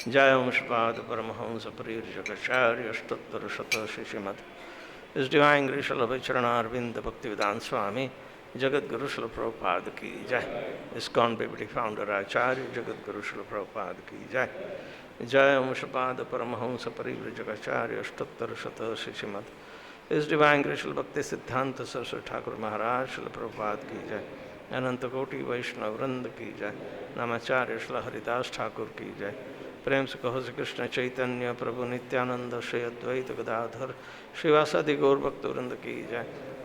Jai Om Shpada Paramahamsa Parirjakacharya Ashtottara Shata Shishimad His Divine Grace Srila Vicharana Arvinda Bhaktivedanta Swami Jagat Guru Srila Prabhupada Ki Jai ISKCON Deputy Founder Acharya Jagat Guru Srila Prabhupada Ki Jai Jai Om Shpada Paramahamsa Parirjakacharya Ashtottara Shata Shishimad His Divine Grace Srila Bhakti Siddhanta Saraswati Thakur Maharaj Srila Prabhupada Ki Jai Ananta Koti Vaishnava Vrinda Ki Jai Namacharya Srila Haridas Thakur Ki Jai प्रेम से कहो श्री कृष्ण चैतन्य प्रभु नित्यानंद श्री अद्वैत गदाधर श्रीवासादि गौर भक्त वृंद की जय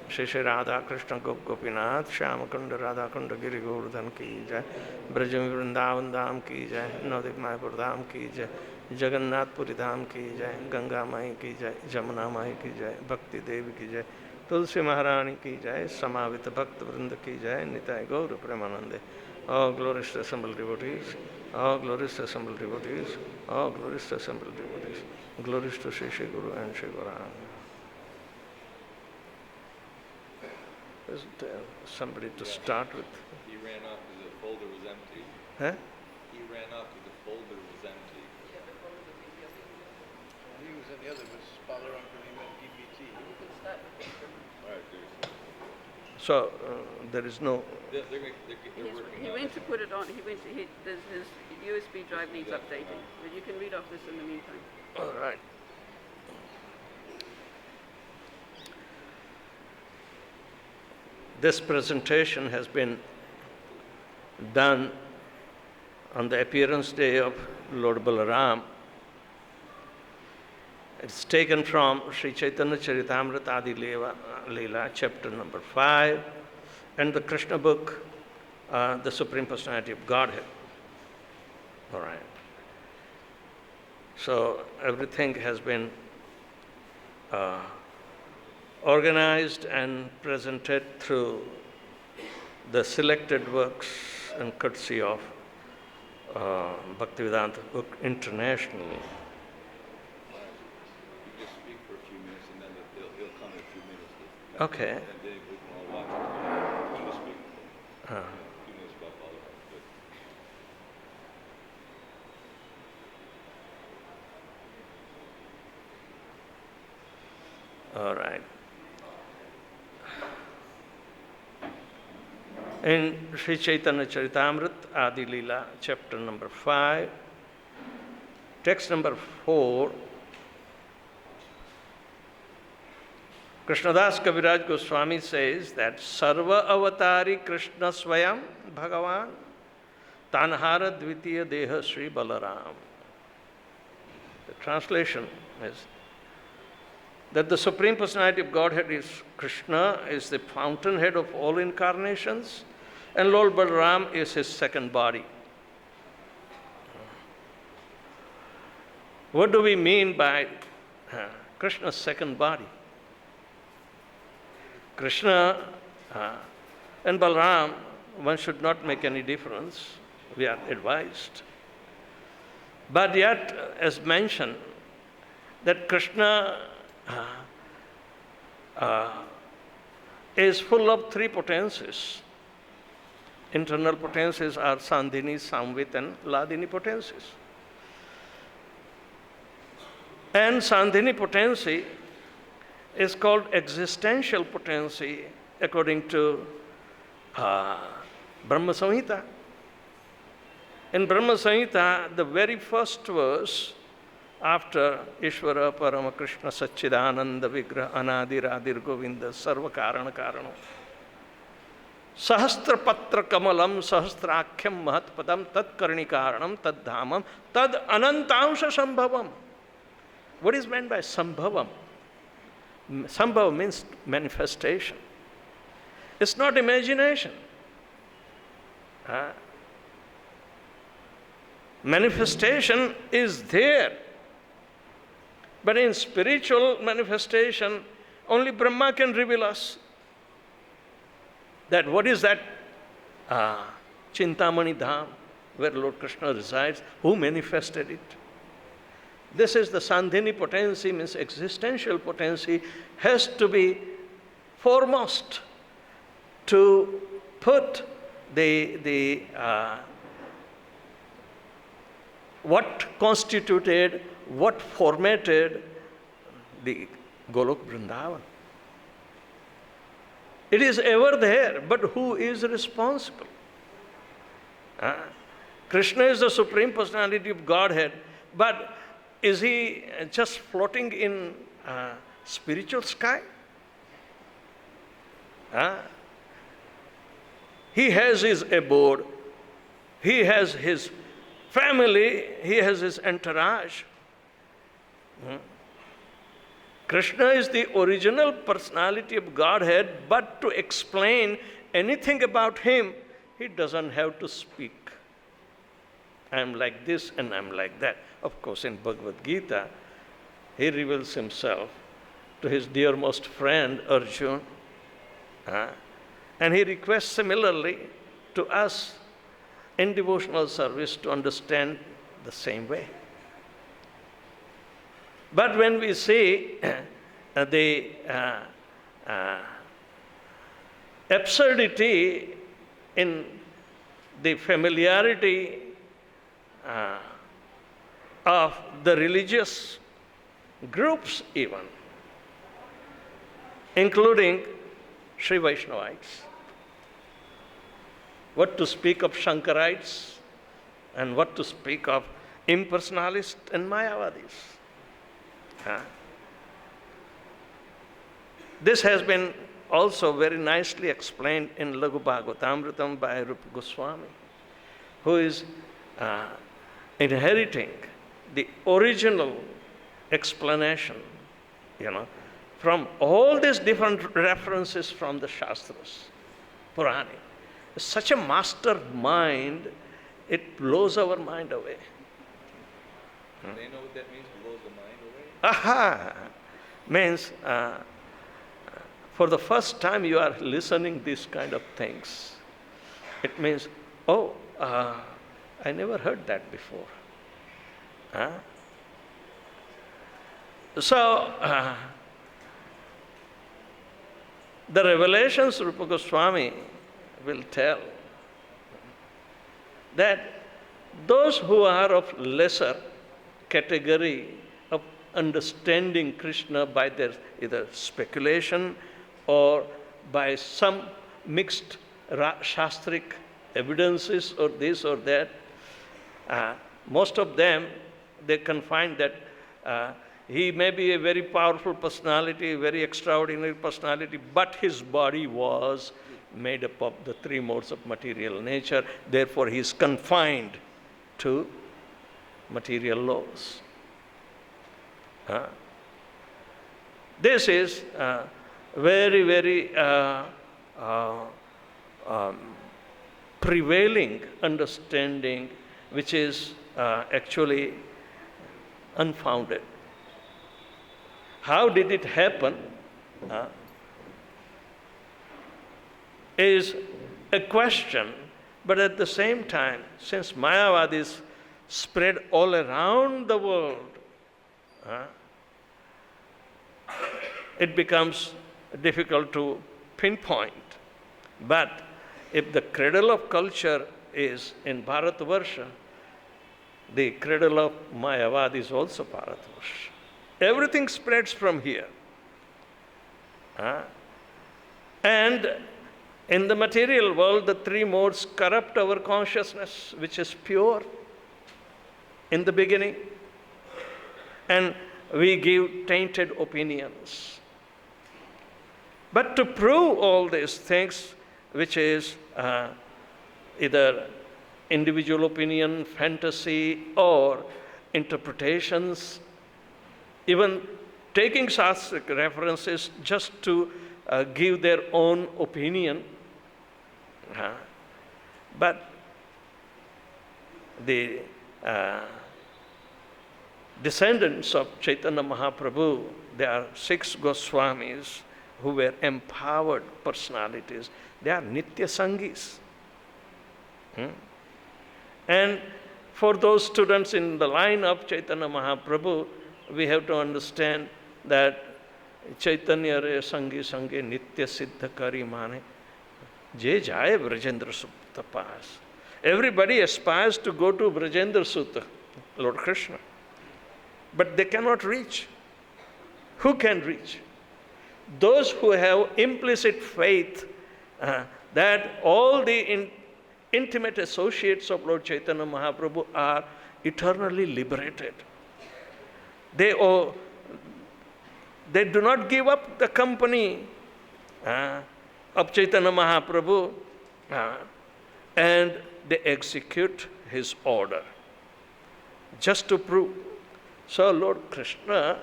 श्री श्री राधा कृष्ण गोप गोपीनाथ श्याम कुंड राधा कुंड गिरि गोवर्धन की जय ब्रज वृंदावन धाम की जय नवदीप मायापुर धाम की जय जगन्नाथपुरी धाम की जय गंगा माई की जय जमुना माई की जय भक्ति देवी की जय तुलसी महारानी की जय समावित भक्त वृंद की जय निताय गौर प्रेमानंदे All glorious assembled devotees, all glorious assembled devotees, all glorious assembled devotees. Glorious to Sri Sri Guru and Sri Balaram. Isn't somebody to start with? He ran off because the folder was empty. Huh? He ran off because the folder was empty. He was in the other, was Balaram when he went DPT. All right, there's... So there is no... They're working He on went it. to put it on. His USB drive needs updating, but you can read off this in the meantime. All right. This presentation has been done on the appearance day of Lord Balaram. It's taken from Sri Chaitanya Charitamrita Adi Leela, chapter number 5, and the Krishna book, the Supreme Personality of Godhead. All right. So everything has been organized and presented through the selected works and courtesy of Bhaktivedanta Book International. You just speak for a few minutes and then he'll come in a few minutes. Okay. And then we can all watch it. You just speak Uh, a few minutes about Balaram. Good. All right. In Sri Chaitanya Charitamrita Adi Leela, chapter number 5, text number 4, Krishnadas Kaviraj Goswami says that Sarva Avatari Krishna Swayam Bhagavan Tanhara Dvitiya Deha Sri Balaram. The translation is that the Supreme Personality of Godhead is Krishna, is the fountainhead of all incarnations, and Lord Balaram is his second body. What do we mean by Krishna's second body? Krishna and Balaram, one should not make any difference, we are advised. But yet, as mentioned, that Krishna is full of three potencies. Internal potencies are Sandhini, Samvit, and Ladini potencies. And Sandhini potency is called existential potency according to Brahma Samhita. In Brahma Samhita, the very first verse after Ishvara Parama Krishna Satchidananda Vigraha Anadir Adir Govinda Sarva Karana Karano Sahastra Patra Kamalam Sahastrakhyam Mahatpadam Tad Karni Karanam Tad Dhamam Tad Anantamsha Sambhavam. What is meant by Sambhavam? Sambhava means manifestation. It's not imagination. Manifestation is there. But in spiritual manifestation, only Brahma can reveal us. That what is that Chintamani Dham, where Lord Krishna resides, who manifested it? This is the Sandhini potency, means existential potency, has to be foremost to put the what constituted, what formatted the Golok Vrindavan. It is ever there, but who is responsible? Krishna is the Supreme Personality of Godhead, but is he just floating in spiritual sky? He has his abode, he has his family, he has his entourage. Krishna is the original personality of Godhead, but to explain anything about him, he doesn't have to speak. I am like this and I am like that. Of course, in Bhagavad-Gita, he reveals himself to his dearmost friend Arjuna, and he requests similarly to us in devotional service to understand the same way. But when we see the absurdity in the familiarity of the religious groups even, including Sri Vaishnavites, what to speak of Shankarites and what to speak of impersonalists and Mayavadis. This has been also very nicely explained in Laghu Bhagavatamritam by Rupa Goswami, who is inheriting the original explanation, from all these different references from the Shastras, Purana. Such a master mind, it blows our mind away. Do they know what that means, blows the mind away? Aha! Means for the first time you are listening these kind of things. It means, oh, I never heard that before. So, the revelations Rupa Goswami will tell that those who are of lesser category of understanding Krishna by their either speculation or by some mixed shastric evidences or this or that, most of them, they can find that he may be a very powerful personality, very extraordinary personality, but his body was made up of the three modes of material nature. Therefore, he is confined to material laws. This is very, very prevailing understanding, which is actually unfounded. How did it happen? Is a question, but at the same time, since Mayavadis spread all around the world, it becomes difficult to pinpoint. But if the cradle of culture is in Bharatavarsha, the cradle of Mayavad is also Bharatavarsha. Everything spreads from here. And in the material world, the three modes corrupt our consciousness, which is pure in the beginning, and we give tainted opinions. But to prove all these things, which is either individual opinion, fantasy, or interpretations, even taking Shastric references just to give their own opinion. But the descendants of Chaitanya Mahaprabhu, there are 6 Goswamis who were empowered personalities. They are Nitya Sangis. And for those students in the line of Chaitanya Mahaprabhu, we have to understand that Chaitanya re sangi sange nitya siddha kari mane je jaye Brajendra Sutta pas. Everybody aspires to go to Brajendra Sutta. Lord Krishna. But they cannot reach. Who can reach? Those who have implicit faith that all the intimate associates of Lord Chaitanya Mahaprabhu are eternally liberated. They do not give up the company of Chaitanya Mahaprabhu and they execute his order just to prove. So Lord Krishna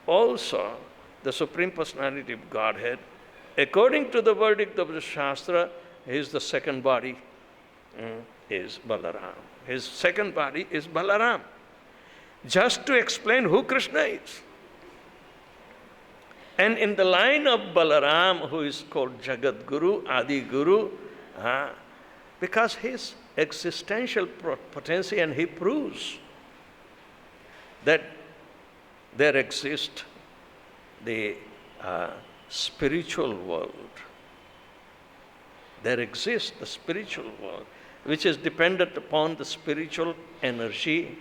also, the Supreme Personality of Godhead, according to the verdict of the Shastra, is the second body, is Balaram. His second body is Balaram. Just to explain who Krishna is. And in the line of Balaram, who is called Jagat Guru, Adi Guru, because his existential potency, and he proves that there exists the spiritual world. There exists the spiritual world, which is dependent upon the spiritual energy.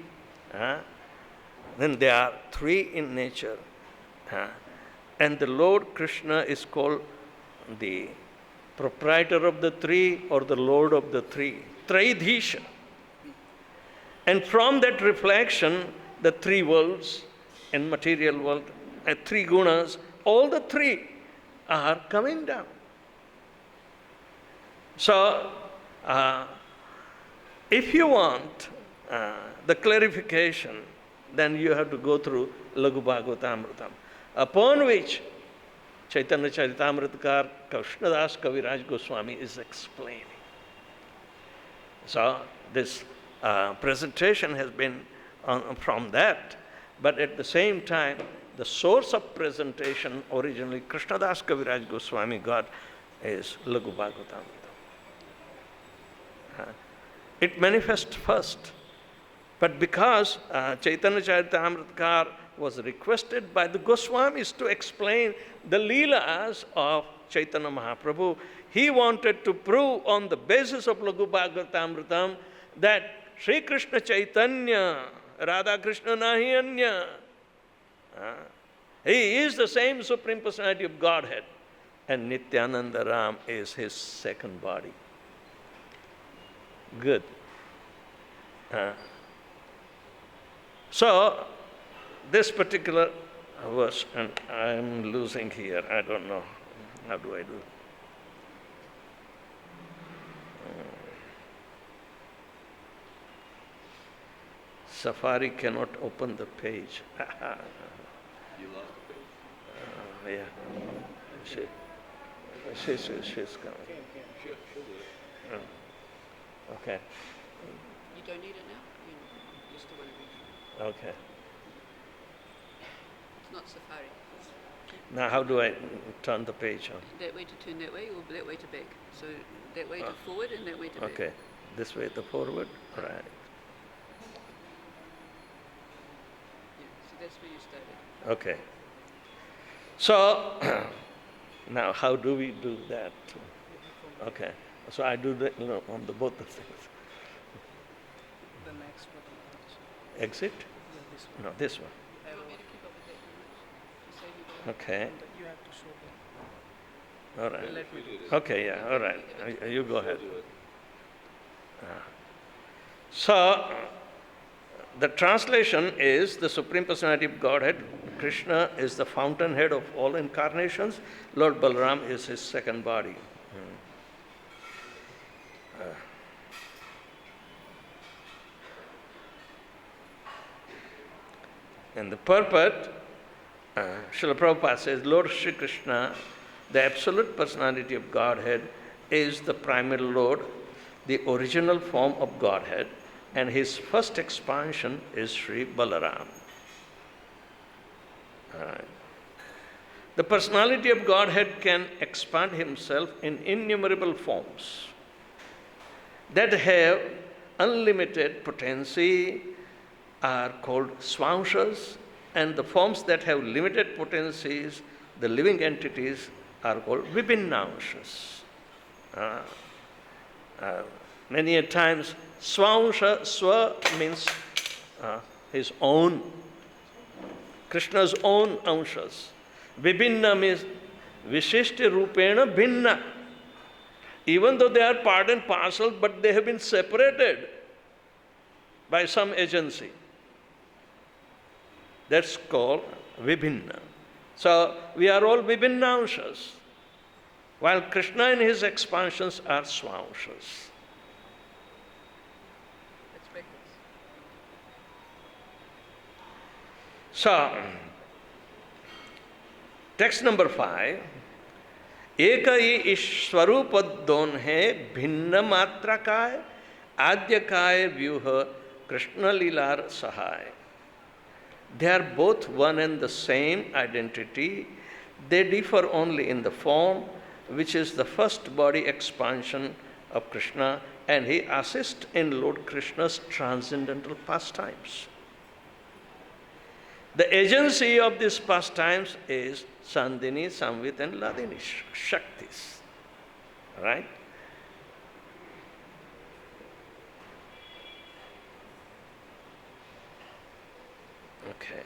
Then there are three in nature. And the Lord Krishna is called the proprietor of the three or the Lord of the three, Traidhisha. And from that reflection, the three worlds and material world, three gunas, all the three are coming down. So, if you want the clarification, then you have to go through Laghu Bhagavatamritam, upon which Chaitanya Charitamritakar Krishnadas Kaviraj Goswami is explaining. So, this presentation has been from that, but at the same time, the source of presentation originally Krishnadas Kaviraj Goswami got is Laghu Bhagavatamritam. It manifests first, but because Chaitanya Charitamritakar was requested by the Goswamis to explain the Leelas of Chaitanya Mahaprabhu, he wanted to prove on the basis of Laghu Bhagavatamritam that Sri Krishna Chaitanya, Radha Krishna nahi anya. He is the same Supreme Personality of Godhead, and Nityananda Ram is his second body. Good. So, this particular verse, and I'm losing here, I don't know, how do I do? Safari cannot open the page. You lost the page. Yeah. She's coming. She'll do it. Okay. You don't need it now? You just want to read. Okay. It's not Safari. Now how do I turn the page on? That way to turn that way or that way to back? So that way to forward and that way to back. Okay. This way to forward? Right. Yeah, so that's where you started. Okay. So, now how do we do that? Okay. So I do that on the both the things. The next one. Exit? Yeah, this one. No, this one. You want me to keep up with that? You say you don't. Okay. You have to show them. All right. Let me do this. Okay, yeah, all right. You go ahead. So, the translation is the Supreme Personality of Godhead. Krishna is the fountainhead of all incarnations. Lord Balaram is his second body. And the purport, Srila Prabhupada says, Lord Sri Krishna, the absolute personality of Godhead, is the primary Lord, the original form of Godhead, and his first expansion is Sri Balaram. The personality of Godhead can expand himself in innumerable forms that have unlimited potency, are called swamshas, and the forms that have limited potencies, the living entities, are called vibhinnamshas. Many a times, swamsha, swa means his own, Krishna's own anshas. Vibhinna means Vishishti Rupena Bhinna. Even though they are part and parcel, but they have been separated by some agency. That's called Vibhinna. So we are all Vibhinna anshas, while Krishna in his expansions are Swanshas. So, text number 5. एक ही स्वरूप दोन है, भिन्न मात्रा काय, आद्य काय व्यूह कृष्ण लीलार सहाय. They are both one and the same identity. They differ only in the form, which is the first body expansion of Krishna, and he assists in Lord Krishna's transcendental pastimes. The agency of these pastimes is Sandhini, Samvit and Ladini, Shaktis. Right? Okay.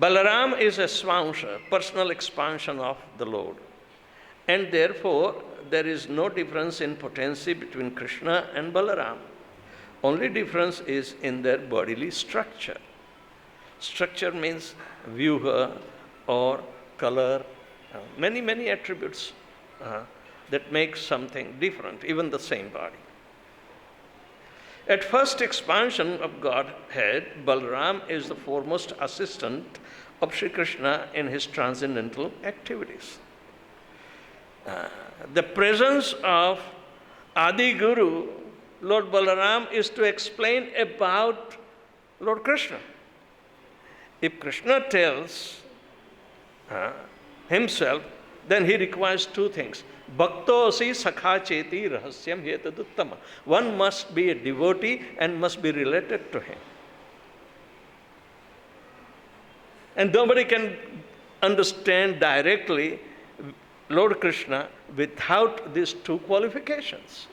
Balaram is a Swansha, personal expansion of the Lord. And therefore, there is no difference in potency between Krishna and Balaram. Only difference is in their bodily structure. Structure means vyuha or color, many attributes that make something different, even the same body. At first expansion of Godhead, Balaram is the foremost assistant of Sri Krishna in his transcendental activities. The presence of Adi Guru, Lord Balaram, is to explain about Lord Krishna. If Krishna tells himself, then he requires two things. Bhaktosi sakha cheti rahasyam yetaduttama. One must be a devotee and must be related to him. And nobody can understand directly Lord Krishna without these two qualifications.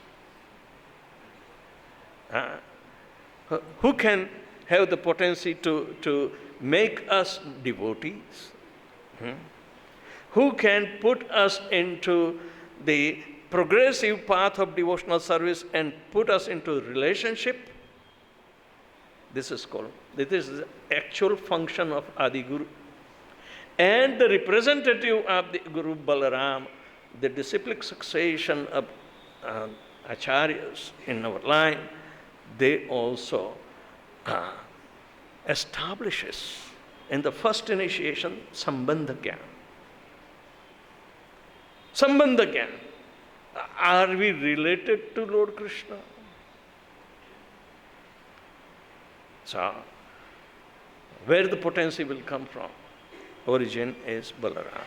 Who can have the potency to make us devotees? Who can put us into the progressive path of devotional service and put us into relationship? This is the actual function of Adi Guru. And the representative of the Guru Balaram, the disciplic succession of acharyas in our line, they also establishes in the first initiation Sambandha Gyan. Sambandha Gyan. Are we related to Lord Krishna? So, where the potency will come from? Origin is Balaram.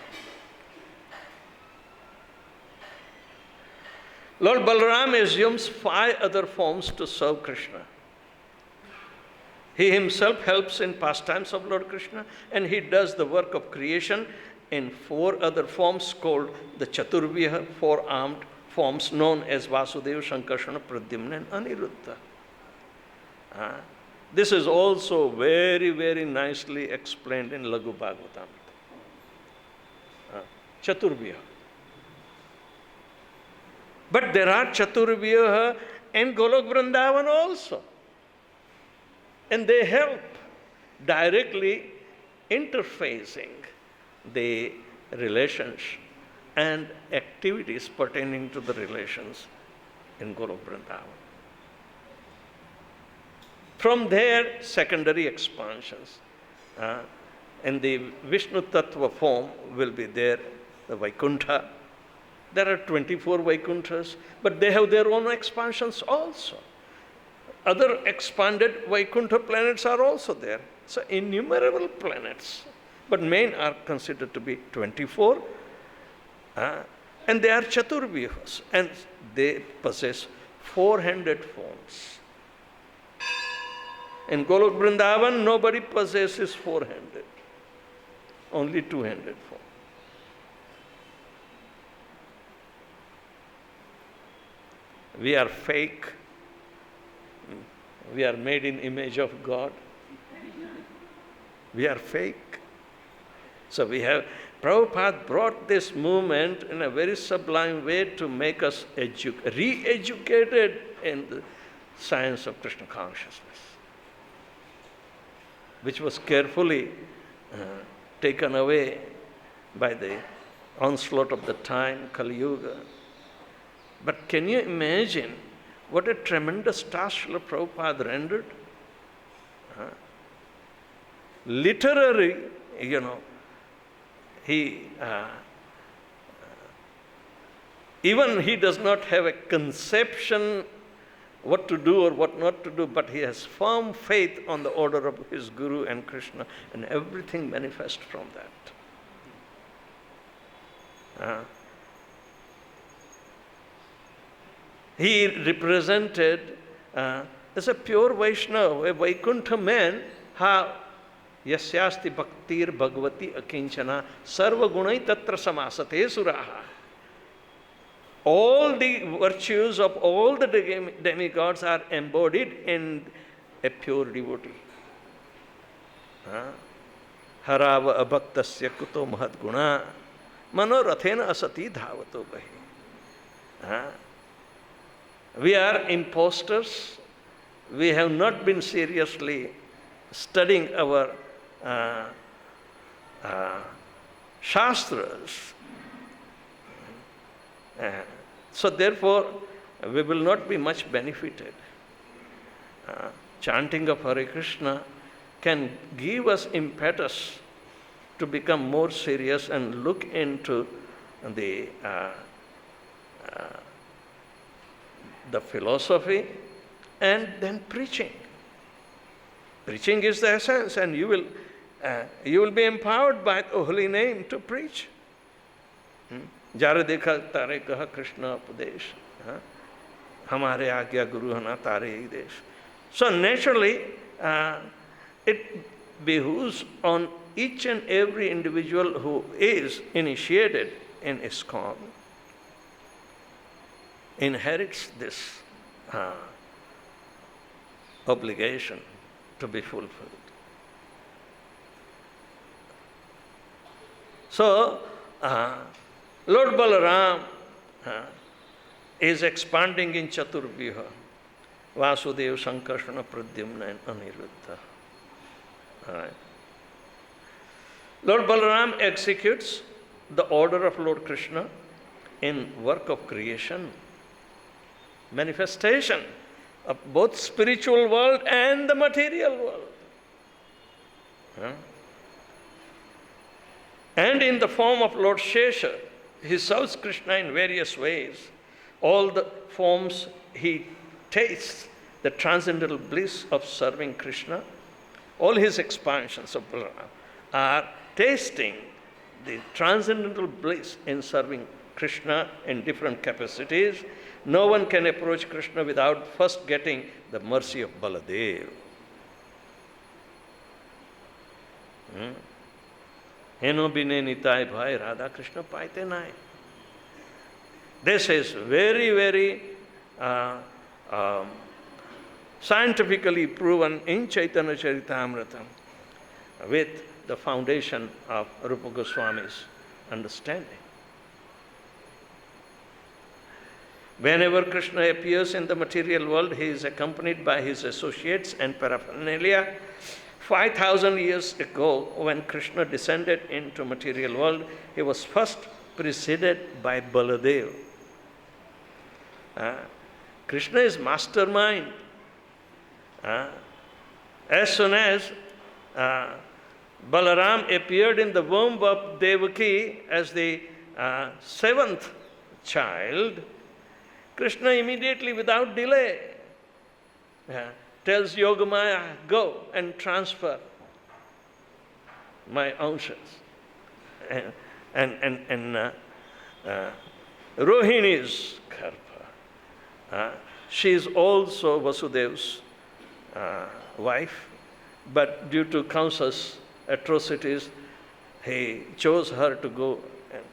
Lord Balaram assumes 5 other forms to serve Krishna. He himself helps in pastimes of Lord Krishna, and he does the work of creation in 4 other forms called the Chaturvya, 4-armed forms known as Vasudeva, Shankarsana, Pradyumna and Aniruddha. This is also very, very nicely explained in Laghu Bhagavatam. Chaturvya. But there are Chaturvya in Golok Vrindavan also. And they help directly interfacing the relations and activities pertaining to the relations in Golok Vrindavan. From there, secondary expansions. In the Vishnu Tattva form will be there, the Vaikuntha. There are 24 Vaikunthas, but they have their own expansions also. Other expanded Vaikuntha planets are also there. So innumerable planets. But main are considered to be 24. And they are Chaturvyas. And they possess 400 forms. In Golok Vrindavan, nobody possesses 400. Only 200 forms. We are fake. we are made in image of God. We are fake. So Prabhupada brought this movement in a very sublime way to make us re-educated in the science of Krishna consciousness, which was carefully taken away by the onslaught of the time, Kali Yuga. But can you imagine what a tremendous task Srila Prabhupada rendered? Literary, he even he does not have a conception what to do or what not to do, but he has firm faith on the order of his Guru and Krishna, and everything manifests from that. He represented as a pure Vaishnava, a Vaikuntha man, how yasyasti bhaktir bhagavati akinchana sarva gunai tatra samasate suraha. All the virtues of all the demigods are embodied in a pure devotee. Harava abhaktasya kuto mahad guna manorathena asati dhavato bahi. We are impostors. We have not been seriously studying our Shastras. So therefore, we will not be much benefited. Chanting of Hare Krishna can give us impetus to become more serious and look into the philosophy, and then preaching. Preaching is the essence, and you will be empowered by the holy name to preach. Jara dekha tare kaha Krishna upadesh. Hamare agya guru hana tare desh. So naturally, it behooves on each and every individual who is initiated in ISKCON, inherits this obligation to be fulfilled. So, Lord Balaram is expanding in Chaturvyuha, Vasudeva, Sankarsana, Pradyumna and Aniruddha. Right. Lord Balaram executes the order of Lord Krishna in work of creation, manifestation of both spiritual world and the material world. And in the form of Lord Shesha, he serves Krishna in various ways. All the forms he tastes the transcendental bliss of serving Krishna. All his expansions of Balaram are tasting the transcendental bliss in serving Krishna in different capacities. No one can approach Krishna without first getting the mercy of Baladev. Heno bine nitai bhai Radha Krishna paite nai. This is very, very scientifically proven in Chaitanya Charitamrita with the foundation of Rupa Goswami's understanding. Whenever Krishna appears in the material world, he is accompanied by his associates and paraphernalia. 5,000 years ago, when Krishna descended into material world, he was first preceded by Baladev. Krishna is mastermind. As soon as Balaram appeared in the womb of Devaki as the seventh child, Krishna immediately, without delay, tells Yogamaya, go and transfer my anshas. And Rohini's Karpa. She is also Vasudev's wife, but due to Kamsa's atrocities, he chose her to go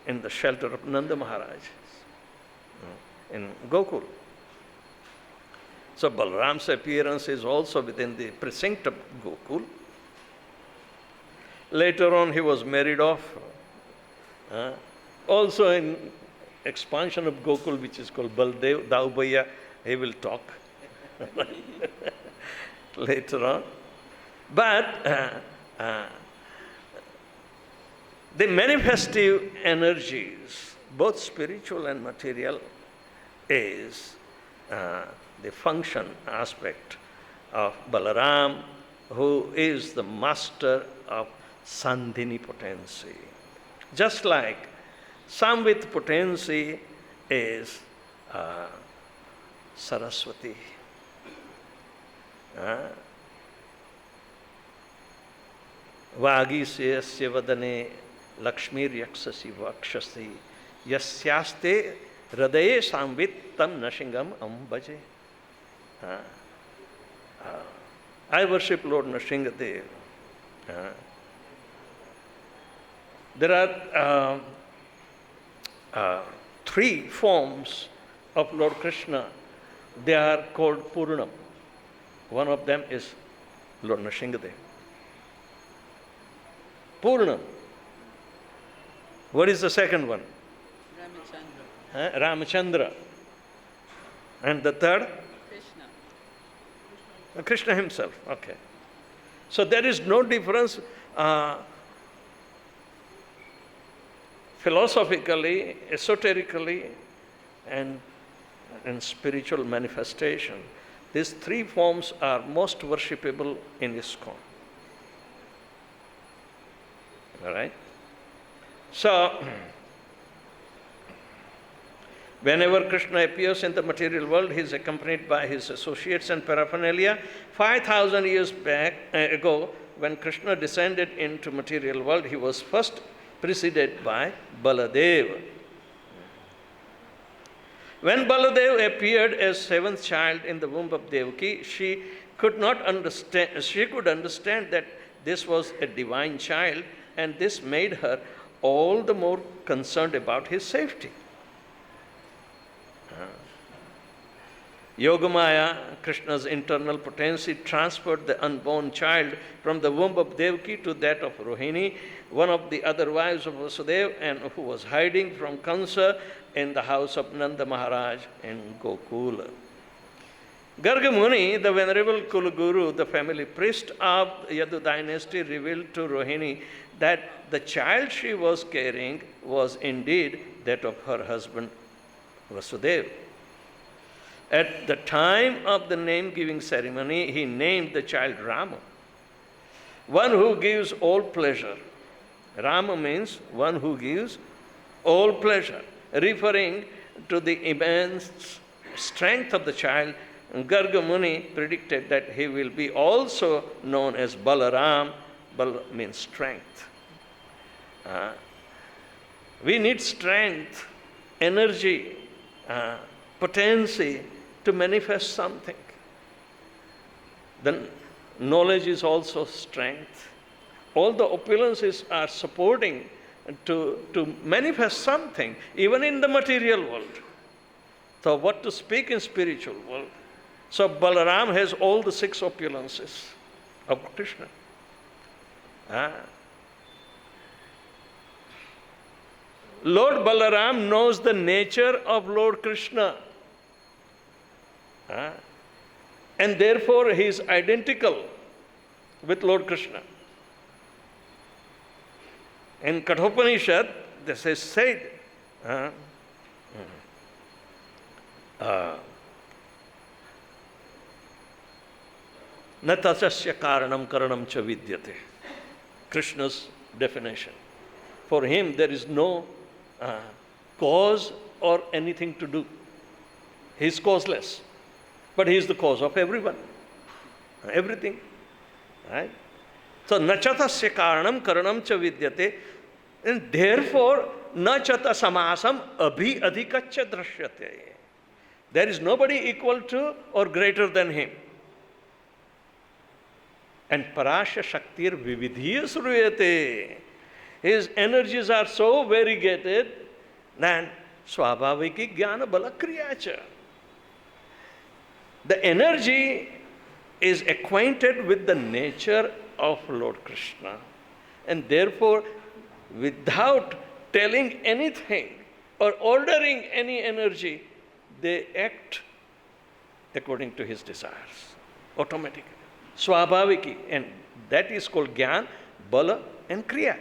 in the shelter of Nanda Maharaj in Gokul. So Balaram's appearance is also within the precinct of Gokul. Later on he was married off. Also in expansion of Gokul, which is called Baldev, Daubaya, he will talk later on. But the manifestive energies, both spiritual and material, is the function aspect of Balaram, who is the master of Sandhini potency. Just like Samvit potency is Saraswati. Vagisya vadane Lakshmir yaksasi vakshasi yasyaste hridaye samvit tam nashingam ambaje. I worship Lord Nrsingadev. There are three forms of Lord Krishna. They are called Purnam. One of them is Lord Nrsingadev. Purnam. What is the second one? Ramachandra. Ramachandra. And the third? Krishna. Krishna himself. Okay. So there is no difference philosophically, esoterically, and spiritual manifestation. These three forms are most worshipable in ISKCON. All right? So, whenever Krishna appears in the material world, he is accompanied by his associates and paraphernalia. 5,000 years ago, when Krishna descended into material world, he was first preceded by Baladev. When Baladev appeared as seventh child in the womb of Devaki, she could understand that this was a divine child, and this made her all the more concerned about his safety. Yogamaya, Krishna's internal potency, transferred the unborn child from the womb of Devaki to that of Rohini, one of the other wives of Vasudeva, and who was hiding from Kansa in the house of Nanda Maharaj in Gokula. Garga Muni, the venerable Kulaguru, the family priest of Yadu dynasty, revealed to Rohini that the child she was carrying was indeed that of her husband Vasudeva. At the time of the name-giving ceremony, he named the child Rama, one who gives all pleasure. Rama means one who gives all pleasure, referring to the immense strength of the child. Garga Muni predicted that he will be also known as Balaram. Bal means strength. We need strength, energy, potency to manifest something. Then knowledge is also strength. All the opulences are supporting to manifest something, even in the material world. So what to speak in spiritual world? So Balaram has all the six opulences of Krishna. Lord Balaram knows the nature of Lord Krishna. And therefore he is identical with Lord Krishna. In Kathopanishad, this is said, Na tasasya karanam karanam cha vidyate. Krishna's definition. For him there is no cause or anything to do. He is causeless. But he is the cause of everyone. Everything. Right? So, nachatasya karanam karanam cha vidyate. And therefore, nachata samasam abhi adhikacha drashyate. There is nobody equal to or greater than him. And parasya shaktir vividhiya suruyate. His energies are so variegated that swabhaviki jnana bala kriyacha. The energy is acquainted with the nature of Lord Krishna. And therefore, without telling anything or ordering any energy, they act according to his desires, automatically, swabhaviki. And that is called Gyan, Bala and Kriya.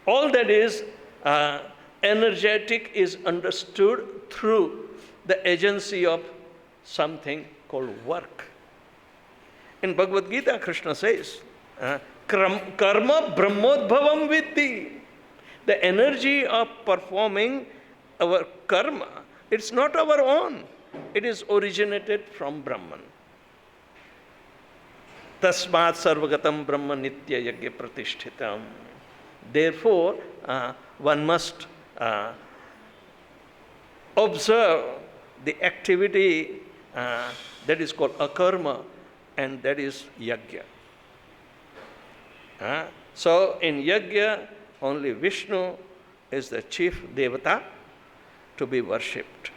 All that is energetic is understood through the agency of something called work. In Bhagavad-Gita, Krishna says, karma brahmodbhavam viddhi. The energy of performing our karma, it's not our own. It is originated from Brahman. Tasmat sarvagatam brahma nitya yagya pratishthitam. Therefore, one must observe the activity that is called akarma, and that is yajna. So in yajna, only Vishnu is the chief devata to be worshipped.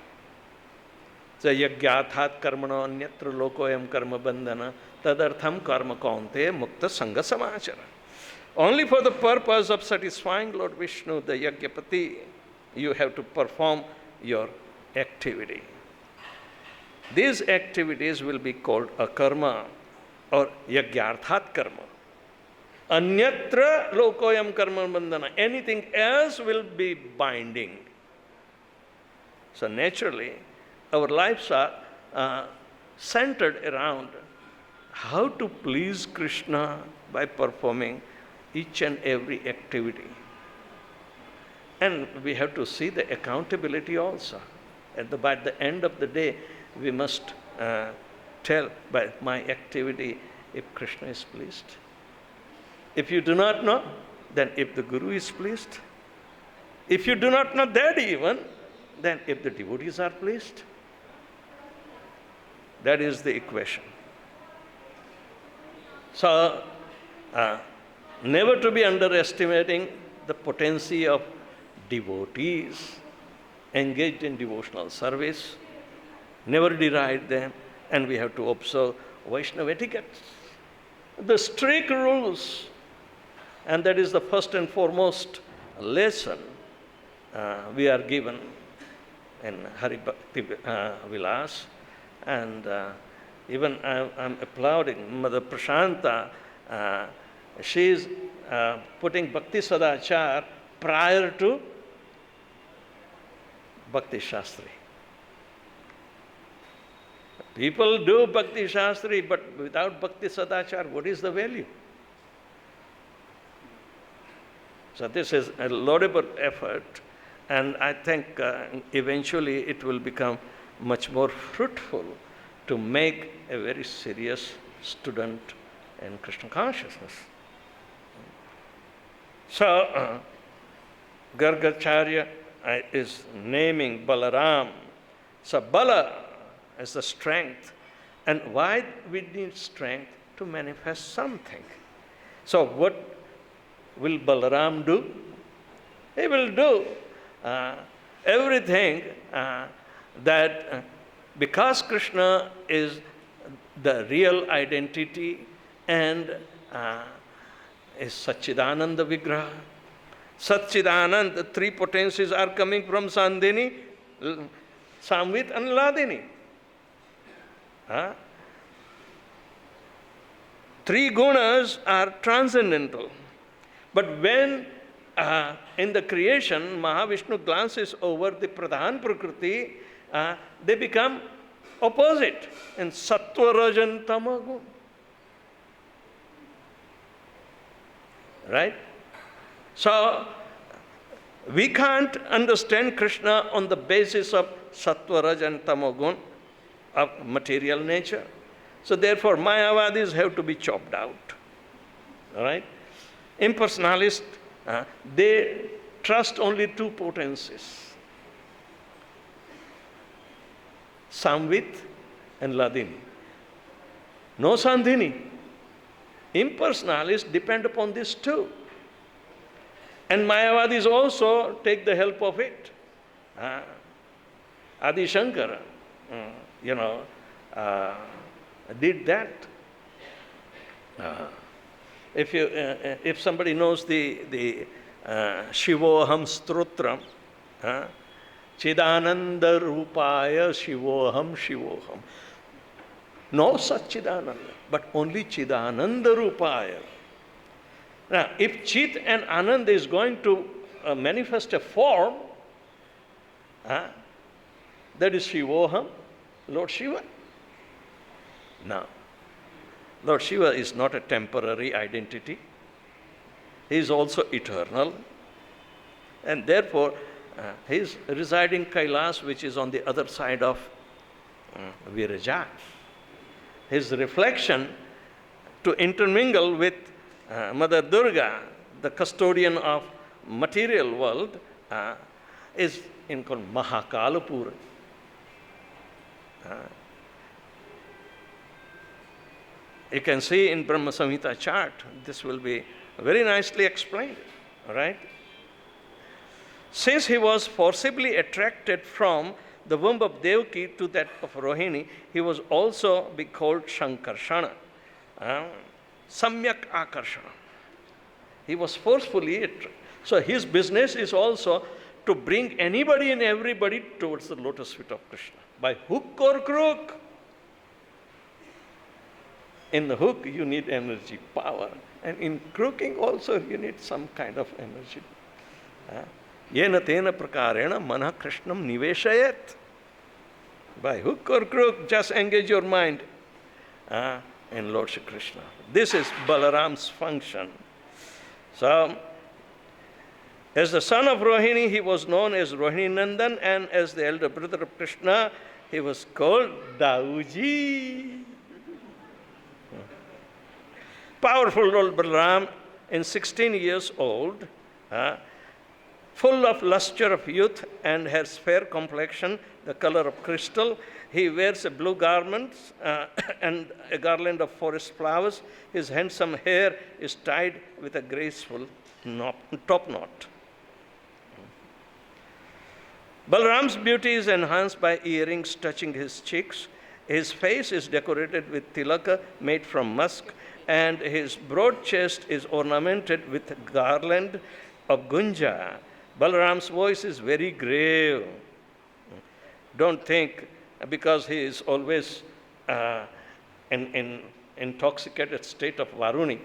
So yajnathat karmano anyatra lokoyam karma bandhana tadartham karma kaunte mukta sangha samachara. Only for the purpose of satisfying Lord Vishnu, the Yajnapati, you have to perform your activity. These activities will be called akarma or yajnarthat karma. Anyatra lokoyam karma bandhana. Anything else will be binding. So naturally, our lives are centered around how to please Krishna by performing each and every activity. And we have to see the accountability also. By the end of the day, we must tell by my activity if Krishna is pleased. If you do not know, then if the Guru is pleased. If you do not know that even, then if the devotees are pleased. That is the equation. So, never to be underestimating the potency of devotees engaged in devotional service. Never deride them, and we have to observe Vaishnava etiquette. The strict rules, and that is the first and foremost lesson we are given in Hari Bhakti Vilas. And even I'm applauding Mother Prashanta. She is putting Bhakti Sadachar prior to Bhakti Shastri. People do Bhakti Shastri, but without Bhakti Sadachar, what is the value? So this is a laudable effort, and I think eventually it will become much more fruitful to make a very serious student in Krishna consciousness. So, Gargacharya is naming Balaram. So, Bala is the strength. And why we need strength? To manifest something. So, what will Balaram do? He will do everything that because Krishna is the real identity and is Satchidananda Vigraha. Satchidananda, the three potencies are coming from Sandhini, Samvit and Ladini. Three gunas are transcendental. But when in the creation, Mahavishnu glances over the Pradhan Prakriti, they become opposite in Sattva, Rajan, Tamagun. Right? So, we can't understand Krishna on the basis of Sattva, Rajan, Tamagun of material nature. So, therefore, Mayavadis have to be chopped out. All right? Impersonalists, they trust only two potencies. Samvit and Ladini. No Sandhini. Impersonalists depend upon these two. And Mayavadis also take the help of it. Adi Shankara, did that. If somebody knows the Shivoham Stotram, Chidananda Rupaya Shivoham Shivoham. No Satchidananda, but only Chidananda Rupaya. Now, if Chit and Anand is going to manifest a form, that is Shivoham, Lord Shiva. Now, Lord Shiva is not a temporary identity. He is also eternal. And therefore, he is residing Kailas, which is on the other side of Viraja. His reflection to intermingle with Mother Durga, the custodian of material world, is in called Mahakalapura. You can see in Brahma Samhita chart, this will be very nicely explained, all right? Since he was forcibly attracted from the womb of Devaki to that of Rohini, he was also be called Shankarshana, Samyak Akarshana. He was forcefully attracted. So his business is also to bring anybody and everybody towards the lotus feet of Krishna, by hook or crook. In the hook, you need energy, power. And in crooking also, you need some kind of energy. Yena tena prakarena mana krishnam niveshayet. By hook or crook, just engage your mind in Lord Shri Krishna. This is Balaram's function. So, as the son of Rohini, he was known as Rohini Nandan, and as the elder brother of Krishna, he was called Dauji. Powerful Lord Balaram, in 16 years old, full of luster of youth and has fair complexion, the color of crystal. He wears a blue garment and a garland of forest flowers. His handsome hair is tied with a graceful top knot. Balaram's beauty is enhanced by earrings touching his cheeks. His face is decorated with tilaka made from musk, and his broad chest is ornamented with a garland of gunja. Balaram's voice is very grave. Don't think because he is always in intoxicated state of Varuni,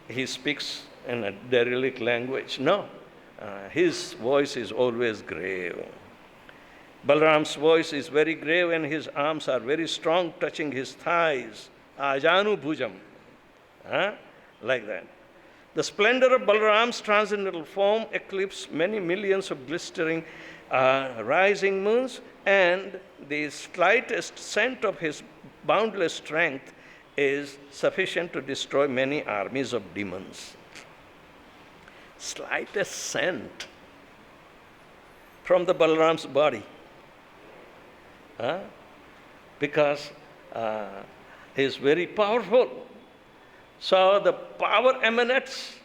he speaks in a derelict language. No, his voice is always grave. Balaram's voice is very grave and his arms are very strong, touching his thighs. Ajanu bhujam. Like that. The splendor of Balaram's transcendental form eclipses many millions of glistering rising moons, and the slightest scent of his boundless strength is sufficient to destroy many armies of demons. Slightest scent from the Balaram's body. Because he is very powerful. So the power emanates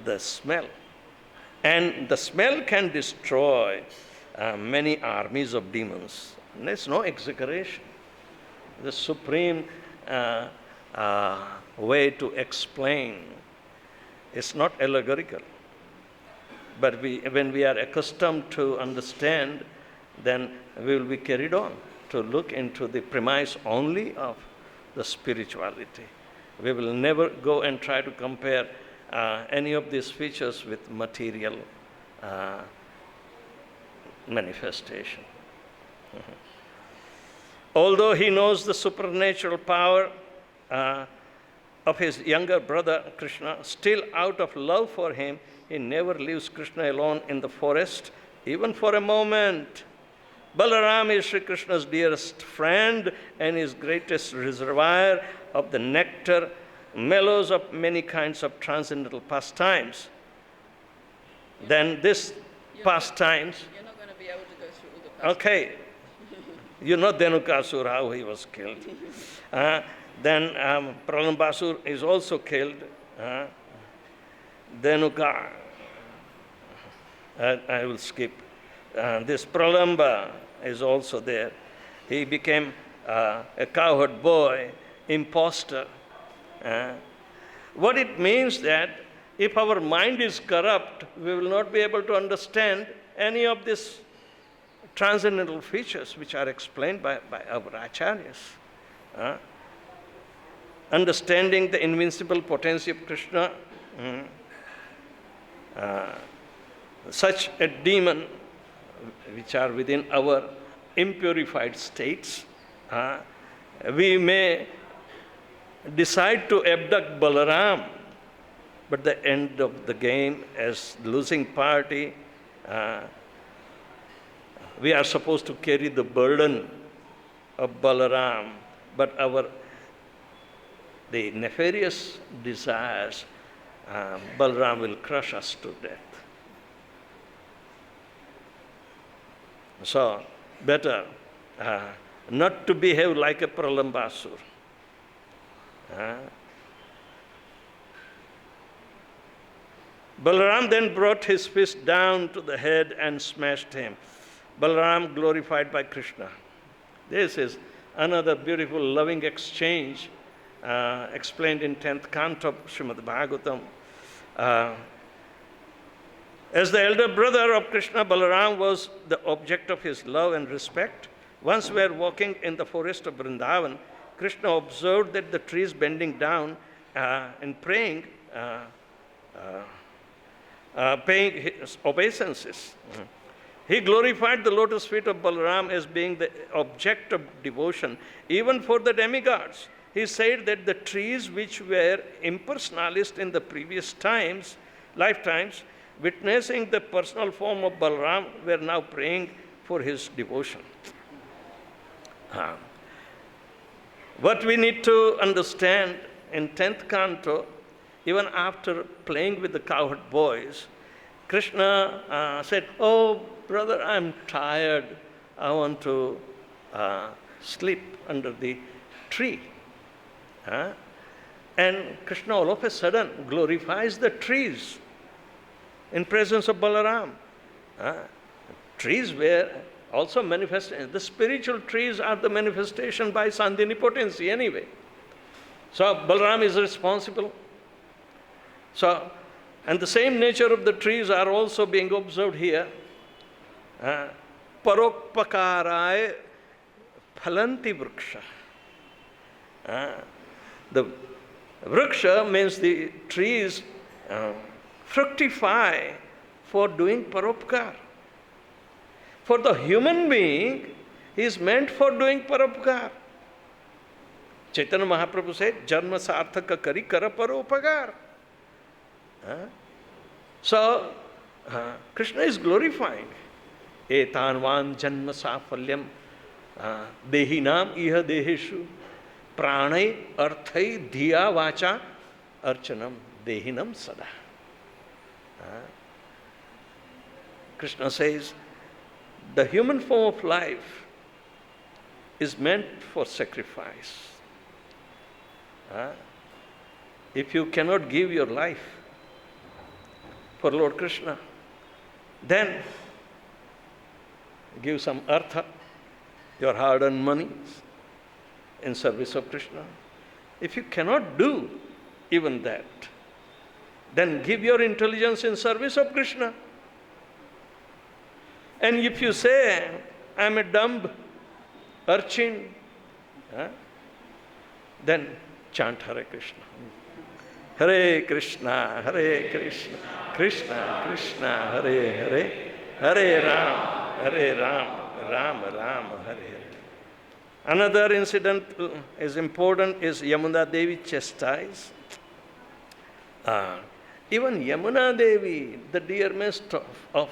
the smell. And the smell can destroy many armies of demons. And there's no exaggeration. The supreme way to explain. It's not allegorical. But when we are accustomed to understand, then we will be carried on to look into the premise only of the spirituality. We will never go and try to compare any of these features with material manifestation. Although he knows the supernatural power of his younger brother Krishna, still out of love for him, he never leaves Krishna alone in the forest, even for a moment. Balaram is Sri Krishna's dearest friend and his greatest reservoir of the nectar, mellows of many kinds of transcendental pastimes. Then this pastimes... You're not going to be able to go through all the pastimes. Okay. You know Dhenukasur, how he was killed. Then Pralambasur is also killed. Dhenuka, I will skip. this Pralamba is also there. He became a cowherd boy, imposter. What it means that if our mind is corrupt, we will not be able to understand any of these transcendental features which are explained by our acharyas. Understanding the invincible potency of Krishna, such a demon which are within our impurified states, we may decide to abduct Balaram, but the end of the game, as losing party, we are supposed to carry the burden of Balaram, but the nefarious desires, Balaram will crush us to death. So, better not to behave like a Pralambasur. Balaram then brought his fist down to the head and smashed him. Balaram glorified by Krishna. This is another beautiful loving exchange explained in 10th canto of Srimad Bhagavatam. As the elder brother of Krishna, Balaram was the object of his love and respect. Once while walking in the forest of Vrindavan, Krishna observed that the trees bending down and praying, paying his obeisances. He glorified the lotus feet of Balaram as being the object of devotion, even for the demigods. He said that the trees which were impersonalist in the previous lifetimes, witnessing the personal form of Balaram, were now praying for his devotion. What we need to understand in 10th canto, even after playing with the cowherd boys, Krishna said, "Oh, brother, I'm tired. I want to sleep under the tree." And Krishna all of a sudden glorifies the trees in presence of Balaram. Trees were also manifested. The spiritual trees are the manifestation by Sandhini potency anyway. So Balaram is responsible. So, and the same nature of the trees are also being observed here. Parokpakarai phalanti vriksha. The vriksha means the trees fructify for doing paropkar. For the human being, he is meant for doing paropkar. Chaitanya Mahaprabhu said, "Janma sarthaka kari kara paropakar." So, Krishna is glorifying. Etanvan janma safalyam dehinam iha deheshu pranay arthai dhiya vacha archanam dehinam sada. Krishna says, the human form of life is meant for sacrifice. If you cannot give your life for Lord Krishna, then give some artha, your hard-earned money, in service of Krishna. If you cannot do even that, then give your intelligence in service of Krishna. And if you say, I'm a dumb urchin, then chant Hare Krishna. Hare Krishna, Hare Krishna, Krishna Krishna, Hare Hare, Hare Ram, Ram Ram, Hare Hare. Another incident is important is Yamuna Devi chastised. Even Yamuna Devi, the dearest of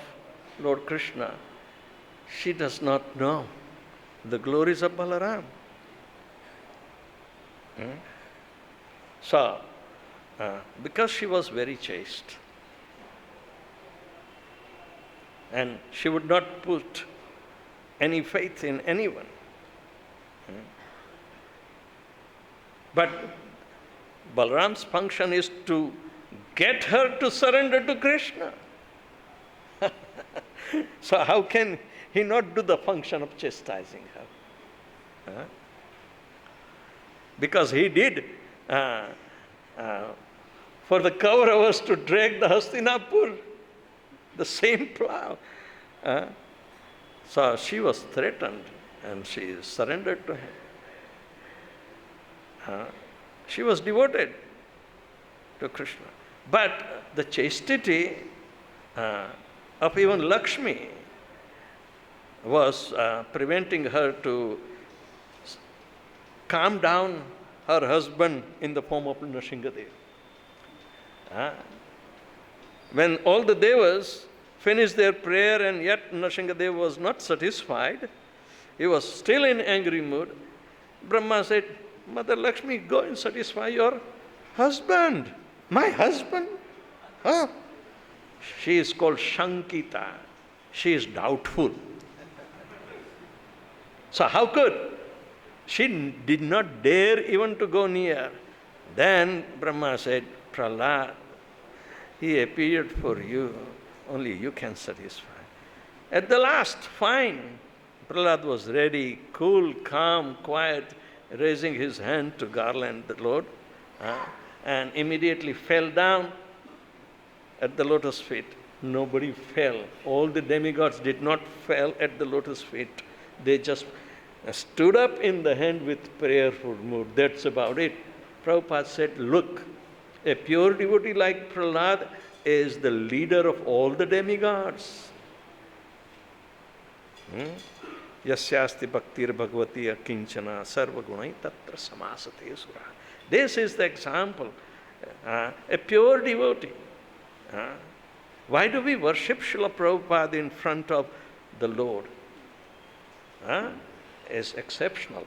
Lord Krishna, she does not know the glories of Balaram. So, because she was very chaste, and she would not put any faith in anyone. But Balaram's function is to get her to surrender to Krishna. So how can he not do the function of chastising her? Huh? Because he did for the Kauravas to drag the Hastinapur, the same plow. So she was threatened and she surrendered to him. She was devoted to Krishna. But the chastity of even Lakshmi was preventing her to calm down her husband in the form of Nrsingadev. When all the devas finished their prayer and yet Nrsingadev was not satisfied, he was still in angry mood, Brahma said, Mother Lakshmi, go and satisfy your husband. My husband? Huh? She is called Shankita. She is doubtful. So how could? She did not dare even to go near. Then Brahma said, Prahlad, he appeared for you. Only you can satisfy. At the last, fine. Prahlad was ready, cool, calm, quiet, raising his hand to garland the Lord, and immediately fell down at the lotus feet. Nobody fell. All the demigods did not fall at the lotus feet. They just stood up in the hand with prayerful mood. That's about it. Prabhupada said, look, a pure devotee like Prahlad is the leader of all the demigods. Yasyasti bhaktir bhagavati akinchana sarva gunai tatra samasate sura. This is the example. A pure devotee. Why do we worship Srila Prabhupada in front of the Lord? Is exceptional.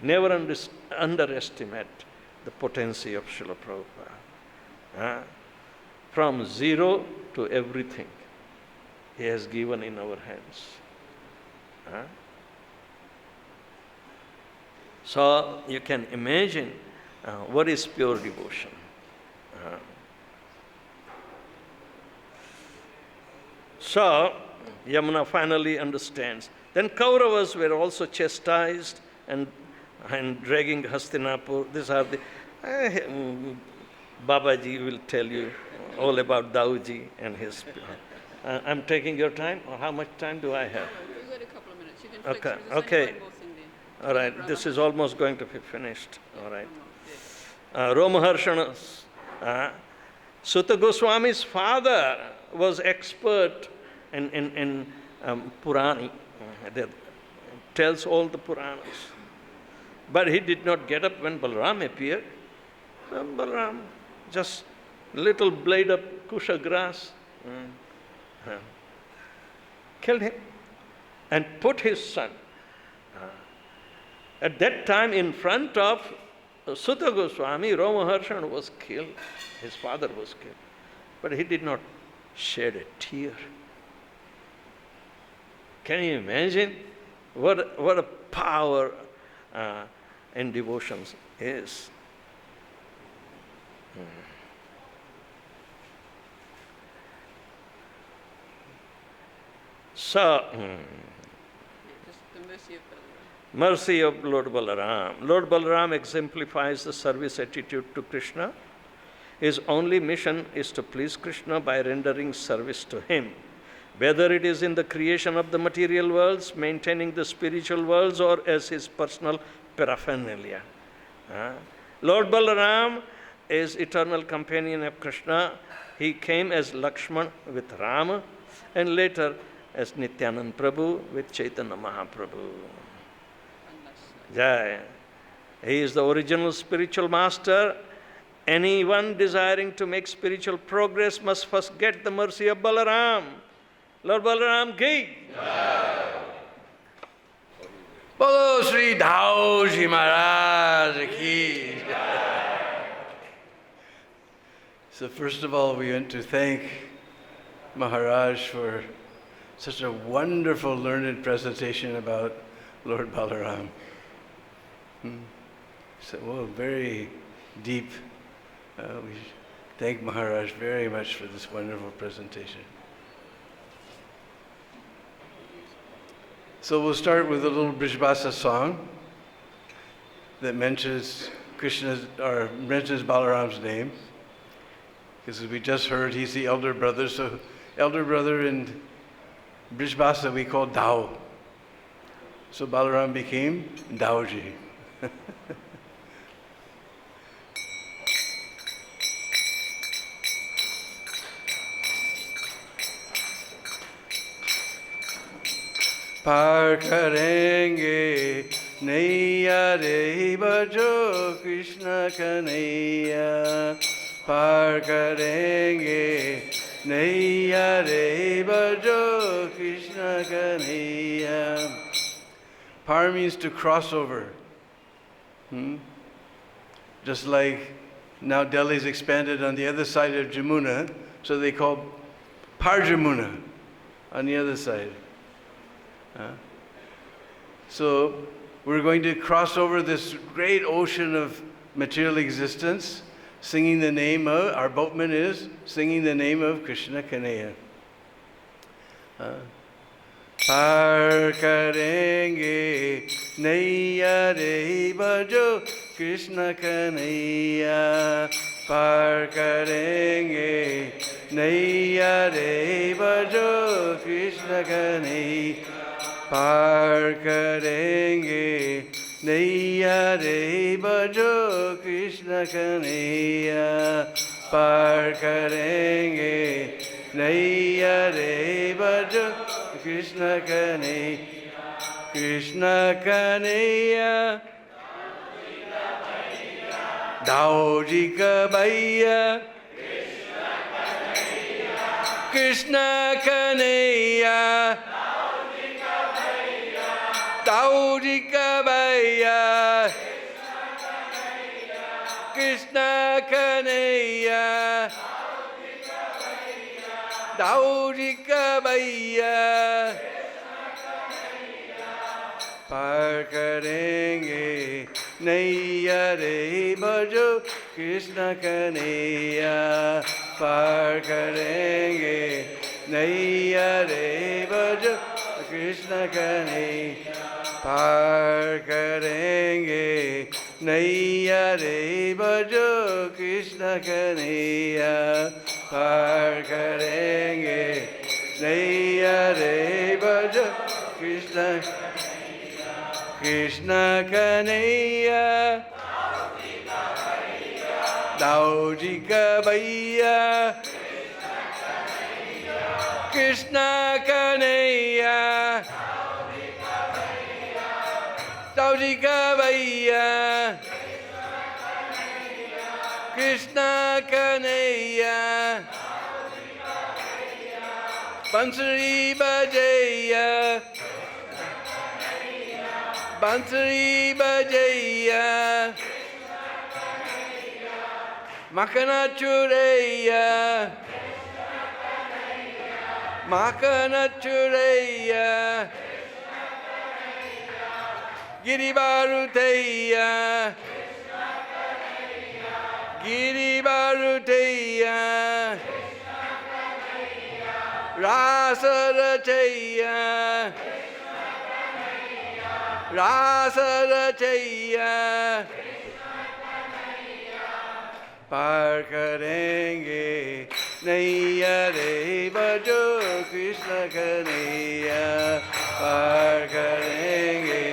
Never underestimate the potency of Srila Prabhupada. From zero to everything he has given in our hands. So you can imagine what is pure devotion. So Yamuna finally understands. Then Kauravas were also chastised and dragging Hastinapur. These are the... Babaji will tell you all about Dauji and his... I'm taking your time, or how much time do I have? We've got a couple of minutes. You can flex Okay, through. There's okay. only one more thing there. All right, this is almost going to be finished. All right. Romaharshana, Sutta Goswami's father was expert in Purani. That tells all the Puranas. But he did not get up when Balaram appeared. So Balaram, just little blade of kusha grass, killed him and put his son. At that time, in front of Sutta Goswami, Romaharshan was killed. His father was killed. But he did not shed a tear. Can you imagine what a power in devotions is? So, Just the mercy of Balaram. mercy of Lord Balaram. Lord Balaram exemplifies the service attitude to Krishna. His only mission is to please Krishna by rendering service to him. Whether it is in the creation of the material worlds, maintaining the spiritual worlds, or as his personal paraphernalia. Lord Balaram is eternal companion of Krishna. He came as Lakshman with Rama, and later as Nityanand Prabhu with Chaitanya Mahaprabhu. Jai. He is the original spiritual master. Anyone desiring to make spiritual progress must first get the mercy of Balaram. Lord Balaram ki. Bolo Sri Dauji Maharaj ki. So first of all, we want to thank Maharaj for such a wonderful learned presentation about Lord Balaram. So, well, very deep. We thank Maharaj very much for this wonderful presentation. So we'll start with a little Brijbhasa song that mentions Krishna's or mentions Balaram's name. Because as we just heard, he's the elder brother. So elder brother in Brijbhasa we call Dao. So Balaram became Daoji. पार करेंगे नैया रे बजो कृष्ण कन्हैया पार करेंगे नैया रे बजो Krishna Kanhaiya. Par means to cross over. Just like now Delhi's expanded on the other side of Jamuna, so they call Par Jamuna on the other side. So we're going to cross over this great ocean of material existence, singing the name of, our boatman is singing the name of Krishna Kanhaiya. Par karenge naiya re bajo Krishna Kanhaiya. Par karenge naiya re bajo Krishna Kanhaiya. पार करेंगे नैया रे बजो कृष्ण कन्हैया पार करेंगे नैया रे बजो कृष्ण कन्हैया कृष्ण कन्हैया दाओ जी का भैया कृष्ण कन्हैया दाऊ जी का भैया कृष्ण कन्हैया दाऊ जी का भैया पार करेंगे नैया रे बजो कृष्ण कन्हैया पार करेंगे नैया रे बजो कृष्ण कन्हैया पार करेंगे नैया रे बजो कृष्ण कन्हैया पार करेंगे नैया रे बजो कृष्ण कृष्ण कन्हैया दाऊ जी का भैया कृष्ण कन्हैया दाऊ जी का भैया कृष्ण कन्हैया बंसुरी बजैया बंसुरी बजैया मखना चुरैया मखना चुरैया गिरी बारुदैया गिरी बारुदैया रास रचैया रास रचैया पार करेंगे नैया रे बजो कृष्ण कन्हैया पार करेंगे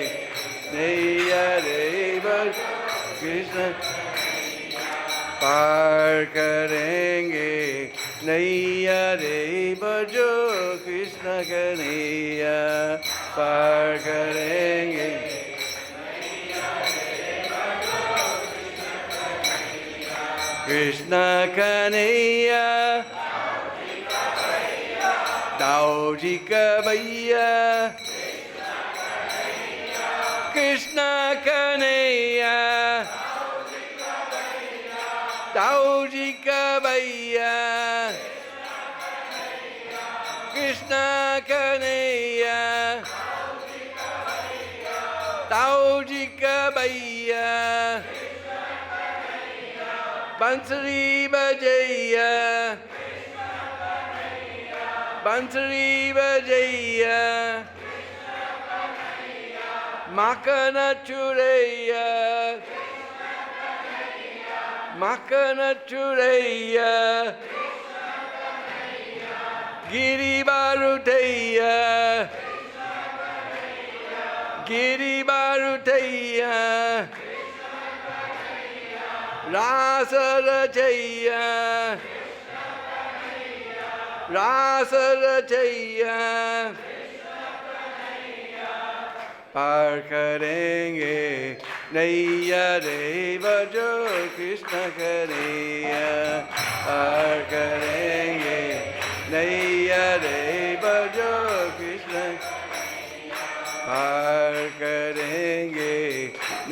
नैया रे बजो कृष्ण पार करेंगे नैया रे बजो कृष्ण कन्हैया पार करेंगे कृष्ण कन्हैया दाऊ जी का भैया कृष्ण कन्हैया दाऊ जी का भैया कृष्ण कन्हैया दाऊ जी का भैया bansuri बजैया bansuri बजैया Makana Chureya, Makana Chureya, Giri Baruteya, Giri Baruteya, Rasa Rajaya, Rasa Rajaya, पार करेंगे नैया रे बजो कृष्ण कन्हैया पार करेंगे नैया रे बजो कृष्ण पार करेंगे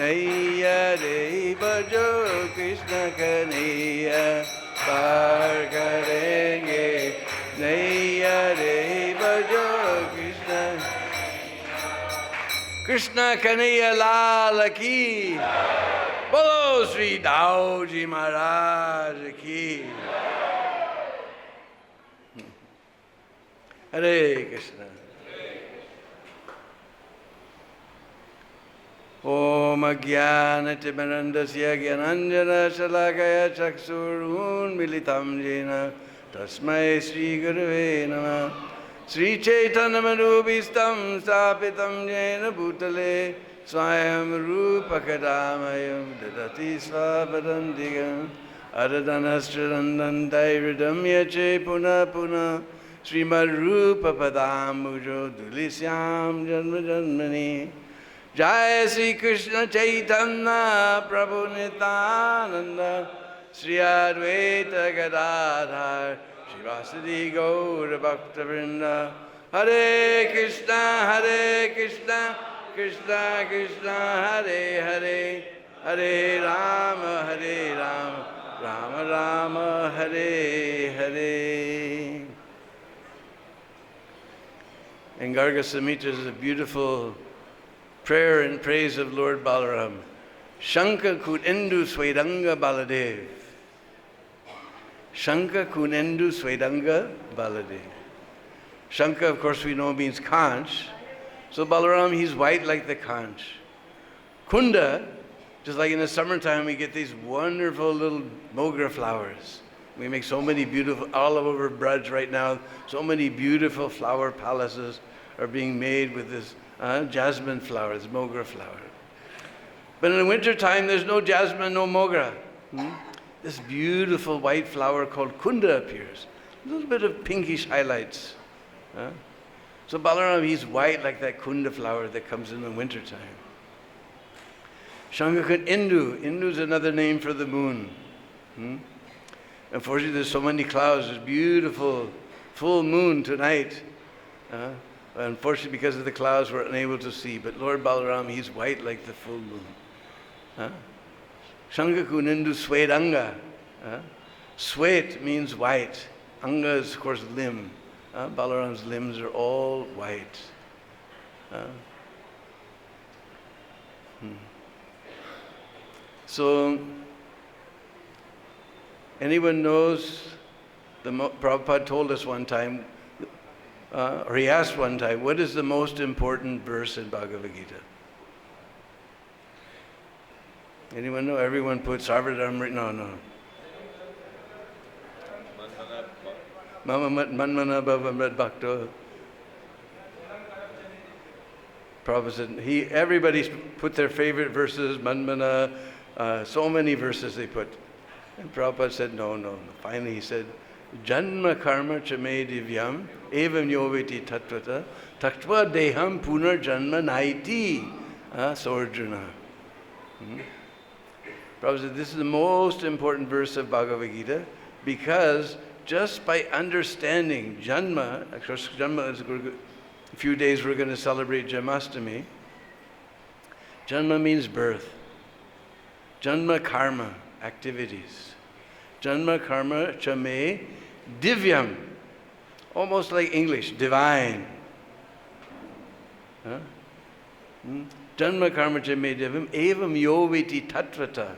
नैया रे बजो कृष्ण कन्हैया पार करेंगे नैया रे बजो Krishna Krishna Kanhaiya Lal ki, Bolo Sri Daoji Maharaj ki. Hare Krishna. Om Agyana Timarandasya Gyananjana Shalakaya Chaksurun Militam Jena Tasmai Sri Gurave Namah Sri Chaitanya Manubhistam Stapitam Jena Bhutale Swayam Rupa Kadamayam Dadati Svapadantigam Aradhanastrandan Dairidam Yache Puna Puna Srimad Rupa Padamujo Dulisyam Janma Janmani Jai Sri Krishna Chaitanya Prabhu Nityananda Sri Advaita Gadadhar Srivasadi Gaura Bhakta Vrinda Hare Krishna Krishna Krishna Hare Hare Hare Rama Rama Rama Hare Hare. And Garga Samhita is a beautiful prayer and praise of Lord Balaram. Shanka Kunendu Svedanga Baladev. Shanka Kunendu Svedanga Baladev. Shanka, of course, we know means conch. So Balaram, he's white like the conch. Kunda, just like in the summertime, we get these wonderful little mogra flowers. We make so many beautiful, all over Braj right now, so many beautiful flower palaces are being made with this jasmine flower, this mogra flower. But in the winter time, there's no jasmine, no mogra. This beautiful white flower called kunda appears. A little bit of pinkish highlights. So Balaram, he's white like that kunda flower that comes in the winter time. Shankakun Indu. Indu is another name for the moon. Unfortunately, there's so many clouds. There's beautiful full moon tonight. Unfortunately, because of the clouds, we're unable to see. But Lord Balaram, he's white like the full moon. Shankakun Indu Swedanga. Swet means white. Anga is, of course, limb. Balaram's limbs are all white. So, anyone knows, Prabhupada told us one time, or he asked one time, what is the most important verse in Bhagavad-Gita? Anyone know? Everyone puts Sarvadharma, no. Mama Manmana Bhava Bhakto. Prabhupada said, everybody put their favorite verses, Manmana, so many verses they put. And Prabhupada said, no. Finally he said, Janma karma chame divyam evam yoveti tattvata taktva deham punar janma naiti sorjuna. Prabhupada said, this is the most important verse of Bhagavad Gita because just by understanding Janma, of course Janma is a few days we're going to celebrate Janmashtami. Janma means birth. Janma karma, activities. Janma karma chame divyam, almost like English, divine. Janma karma chame divyam evam yoviti tattvata.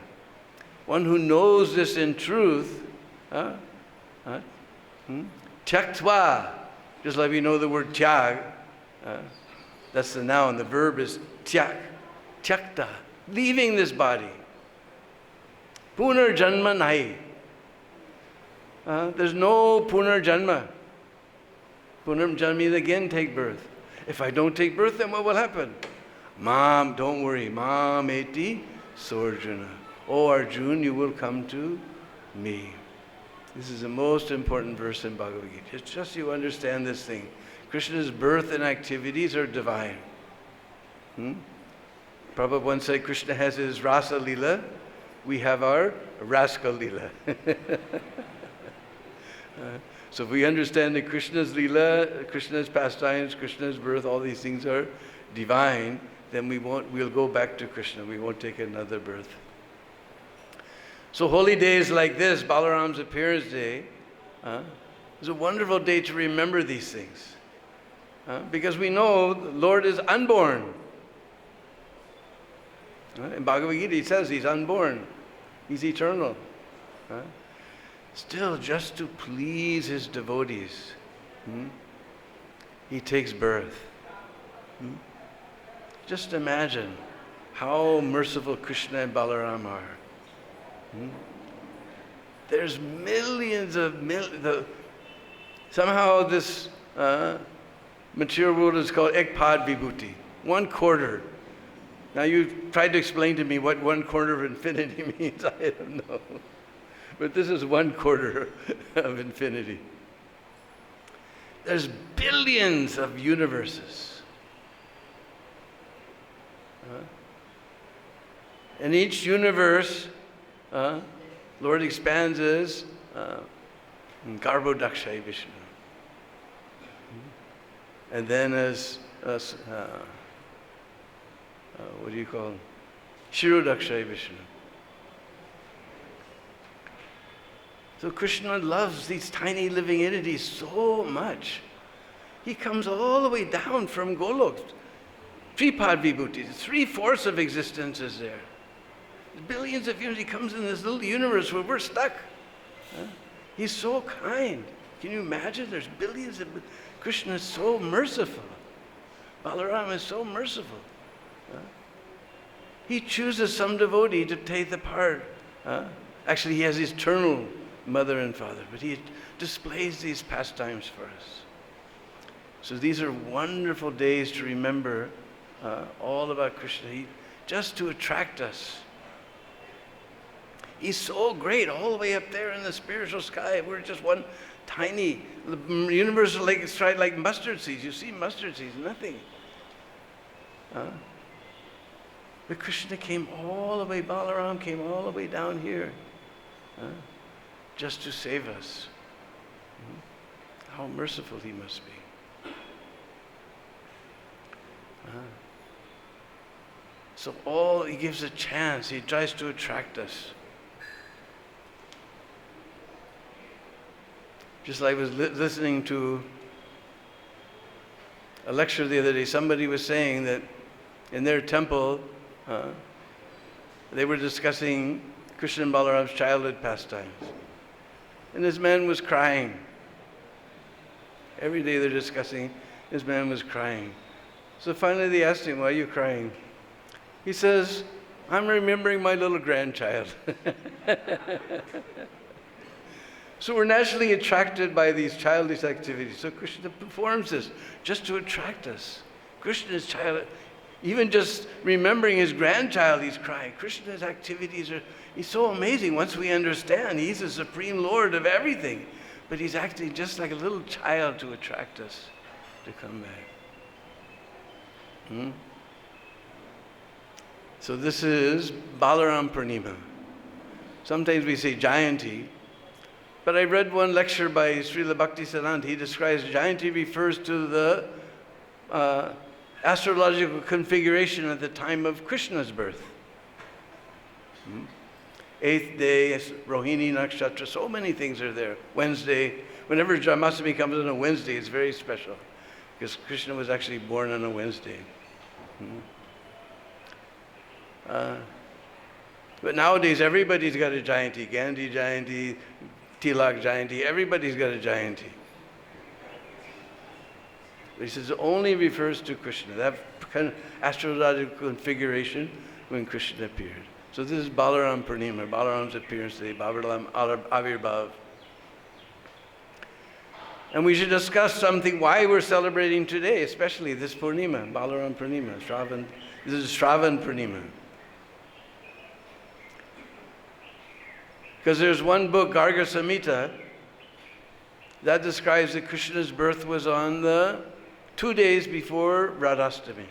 One who knows this in truth, tyaktva, just like we know the word tyag, that's the noun, the verb is tyak. tyakta, leaving this body. Punar janma nahi. There's no punar janma. Punar janma means again take birth. If I don't take birth, then what will happen? Mom, don't worry. Mom eti sorjuna. Oh Arjun, you will come to me. This is the most important verse in Bhagavad-Gita. It's just you understand this thing. Krishna's birth and activities are divine. Prabhupada once said Krishna has his Rasa Leela, we have our Raska Leela. So if we understand that Krishna's Leela, Krishna's pastimes, Krishna's birth, all these things are divine, then we'll go back to Krishna. We won't take another birth. So holy days like this, Balaram's appearance day, is a wonderful day to remember these things. Because we know the Lord is unborn. In Bhagavad Gita, he says he's unborn. He's eternal. Still, just to please his devotees, he takes birth. Just imagine how merciful Krishna and Balaram are. There's millions of somehow this material world is called ekpad vibhuti, 1/4. Now you tried to explain to me what 1/4 of infinity means. I don't know, but this is 1/4 of infinity. There's billions of universes, and each universe, Lord expands as Garbhodakshay Vishnu. And then as, what do you call him? Shirodakshay Vishnu. So Krishna loves these tiny living entities so much. He comes all the way down from Golok. Tripad Vibhuti, 3/4 of existence is there. Billions of years, he comes in this little universe where we're stuck. He's so kind. Can you imagine? There's billions of... Krishna is so merciful. Balaram is so merciful. He chooses some devotee to take the part. Actually, he has his eternal mother and father, but he displays these pastimes for us. So these are wonderful days to remember all about Krishna, just to attract us. He's so great, all the way up there in the spiritual sky. We're just one tiny, the universe is like mustard seeds. You see mustard seeds, nothing. But Krishna came all the way, Balaram came all the way down here, just to save us. How merciful he must be. So he gives a chance, he tries to attract us. Just like I was listening to a lecture the other day, somebody was saying that in their temple, they were discussing Krishna and Balaram's childhood pastimes. And this man was crying. Every day they're discussing, this man was crying. So finally they asked him, why are you crying? He says, I'm remembering my little grandchild. So we're naturally attracted by these childish activities. So Krishna performs this just to attract us. Krishna's child, even just remembering his grandchild, he's crying. Krishna's activities he's so amazing. Once we understand, he's the supreme Lord of everything. But he's acting just like a little child to attract us to come back. So this is Balaram Purnima. Sometimes we say Jayanti. But I read one lecture by Srila Bhaktisiddhanta. He describes Jayanti refers to the astrological configuration at the time of Krishna's birth. 8th day, Rohini Nakshatra, so many things are there. Wednesday, whenever Janmashtami comes on a Wednesday, it's very special because Krishna was actually born on a Wednesday. But nowadays, everybody's got a Jayanti. Gandhi Jayanti, Tilak Jayanti, everybody's got a Jayanti. But he says it only refers to Krishna. That astrological configuration when Krishna appeared. So this is Balaram Purnima, Balaram's appearance today, Balaram Avirbhav. And we should discuss something, why we're celebrating today, especially this Purnima, Balaram Purnima, Shravan. This is Shravan Purnima. Because there's one book, Garga Samhita, that describes that Krishna's birth was on the 2 days before Radhastami.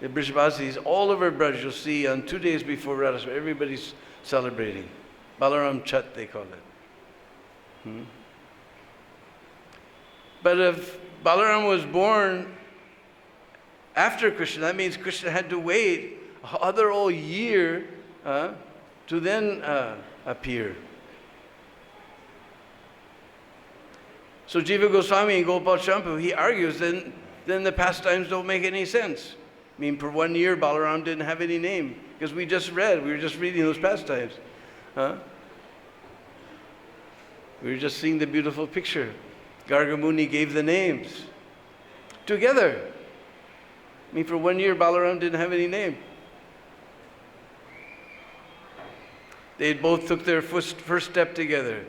The Brijvasis, all over Braj, you'll see on 2 days before Radhastami, everybody's celebrating. Balaram Chat, they call it. But if Balaram was born after Krishna, that means Krishna had to wait another whole year to then appear. So Jiva Goswami and Gopal Champu, he argues then the pastimes don't make any sense. I mean, for 1 year, Balaram didn't have any name, because we were just reading those pastimes. We were just seeing the beautiful picture. Garga Muni gave the names together. I mean, for 1 year, Balaram didn't have any name. They both took their first step together.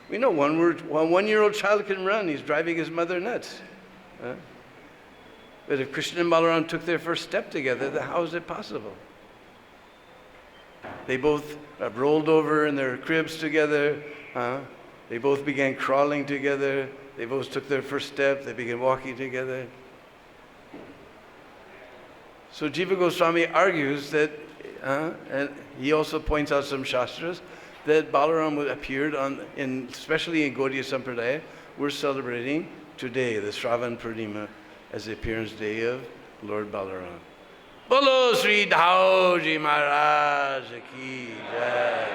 We know one 1-year-old child can run. He's driving his mother nuts. But if Krishna and Balaram took their first step together, then how is it possible? They both rolled over in their cribs together. They both began crawling together. They both took their first step. They began walking together. So Jiva Goswami argues that, and he also points out some shastras, that Balaram appeared especially in Gaudiya Sampradaya, we're celebrating today, the Shravan Purnima, as the appearance day of Lord Balaram. Bolo Sri Dhaoji Maharaj ki jai.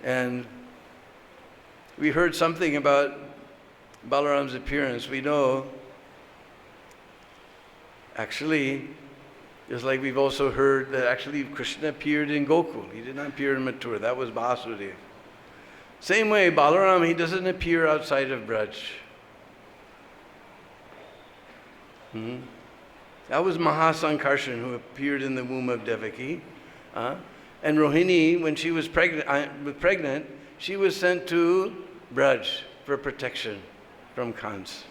And we heard something about Balaram's appearance. We know, actually, just like we've also heard that actually Krishna appeared in Gokul. He did not appear in Mathura. That was Vasudeva. Same way, Balaram, he doesn't appear outside of Braj. That was Mahasankarshan, who appeared in the womb of Devaki. And Rohini, when she was pregnant, she was sent to Braj for protection from Kans.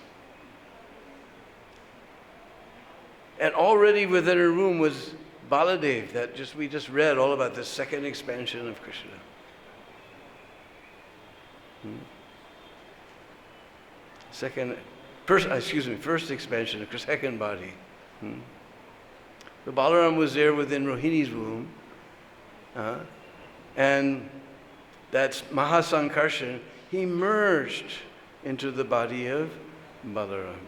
And already within her womb was Baladev, we just read all about the second expansion of Krishna. First expansion of Krishna, second body. So Balaram was there within Rohini's womb. And that's Mahasankarshan. He merged into the body of Balaram.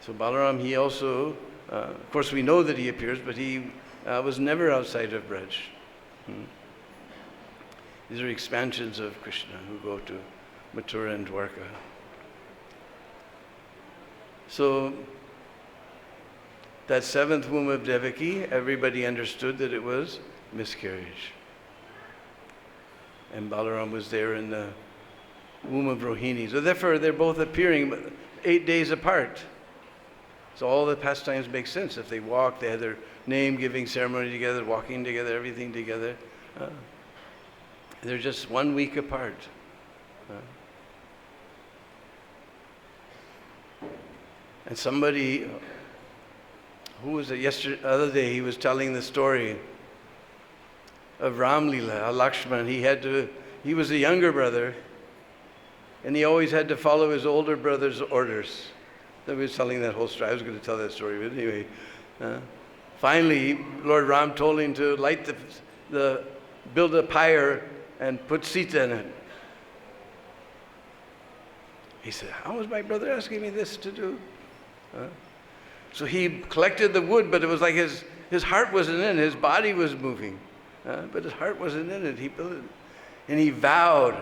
So Balaram, he also, of course we know that he appears, but he was never outside of Braj. These are expansions of Krishna who go to Mathura and Dwarka. So that seventh womb of Devaki, everybody understood that it was miscarriage. And Balaram was there in the womb of Rohini. So therefore they're both appearing 8 days apart. So all the pastimes make sense. If they walk, they had their name-giving ceremony together, walking together, everything together. They're just 1 week apart. And somebody, who was it the other day, he was telling the story of Ram Leela, Lakshman. He was a younger brother, and he always had to follow his older brother's orders. He was telling that whole story. I was going to tell that story, but anyway. Finally, Lord Ram told him to build a pyre and put Sita in it. He said, how is my brother asking me this to do? So he collected the wood, but it was like his heart wasn't in it. His body was moving, but his heart wasn't in it. He built it. And he vowed,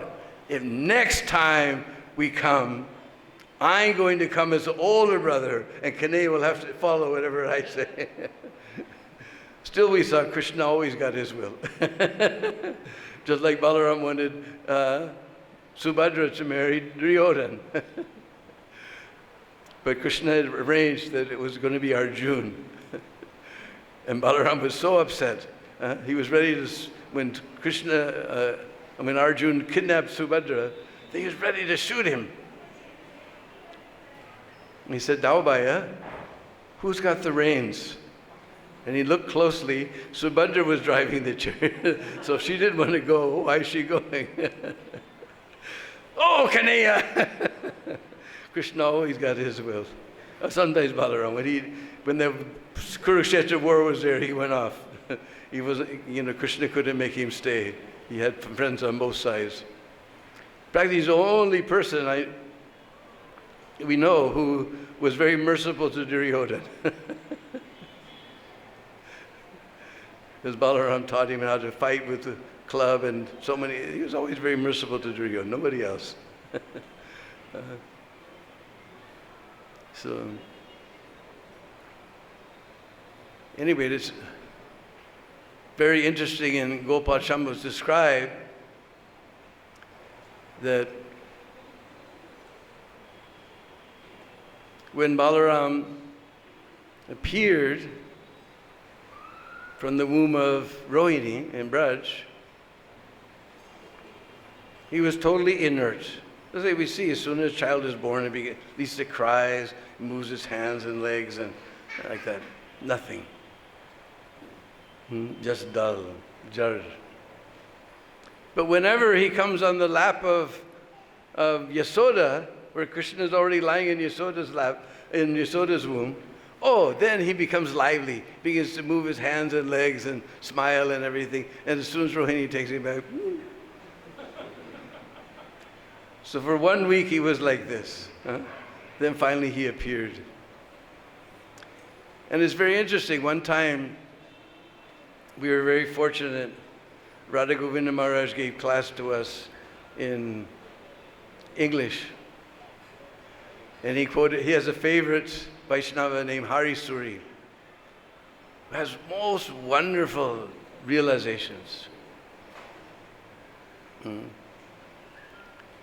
if next time we come, I'm going to come as the older brother, and Kanai will have to follow whatever I say. Still, we saw Krishna always got his will. Just like Balaram wanted Subhadra to marry Duryodhana. But Krishna had arranged that it was going to be Arjuna. And Balaram was so upset. He was ready to, when Arjuna kidnapped Subhadra, he was ready to shoot him. And he said, Daubaya, who's got the reins? And he looked closely. Subhadra was driving the chariot. So if she didn't want to go, why is she going? Oh, Kanaya! Krishna always got his will. Sometimes Balaram, when the Kurukshetra war was there, he went off. He was, Krishna couldn't make him stay. He had friends on both sides. In fact, he's the only person we know who was very merciful to Duryodhana. Because Balaram taught him how to fight with the club and so many. He was always very merciful to Duryodhana, nobody else. So, anyway, it's very interesting in Gopal Shambhu's described that when Balaram appeared from the womb of Rohini in Braj, he was totally inert. That's what we see as soon as a child is born, at least it cries, moves its hands and legs and like that. Nothing. Just dull, jar. But whenever he comes on the lap of Yasoda, where Krishna is already lying in Yasoda's lap, in Yasoda's womb, then he becomes lively, begins to move his hands and legs and smile and everything. And as soon as Rohini takes him back, so for 1 week he was like this. Then finally he appeared. And it's very interesting. One time we were very fortunate. Radha Govinda Maharaj gave class to us in English. And he has a favorite Vaishnava named Hari Suri, who has most wonderful realizations.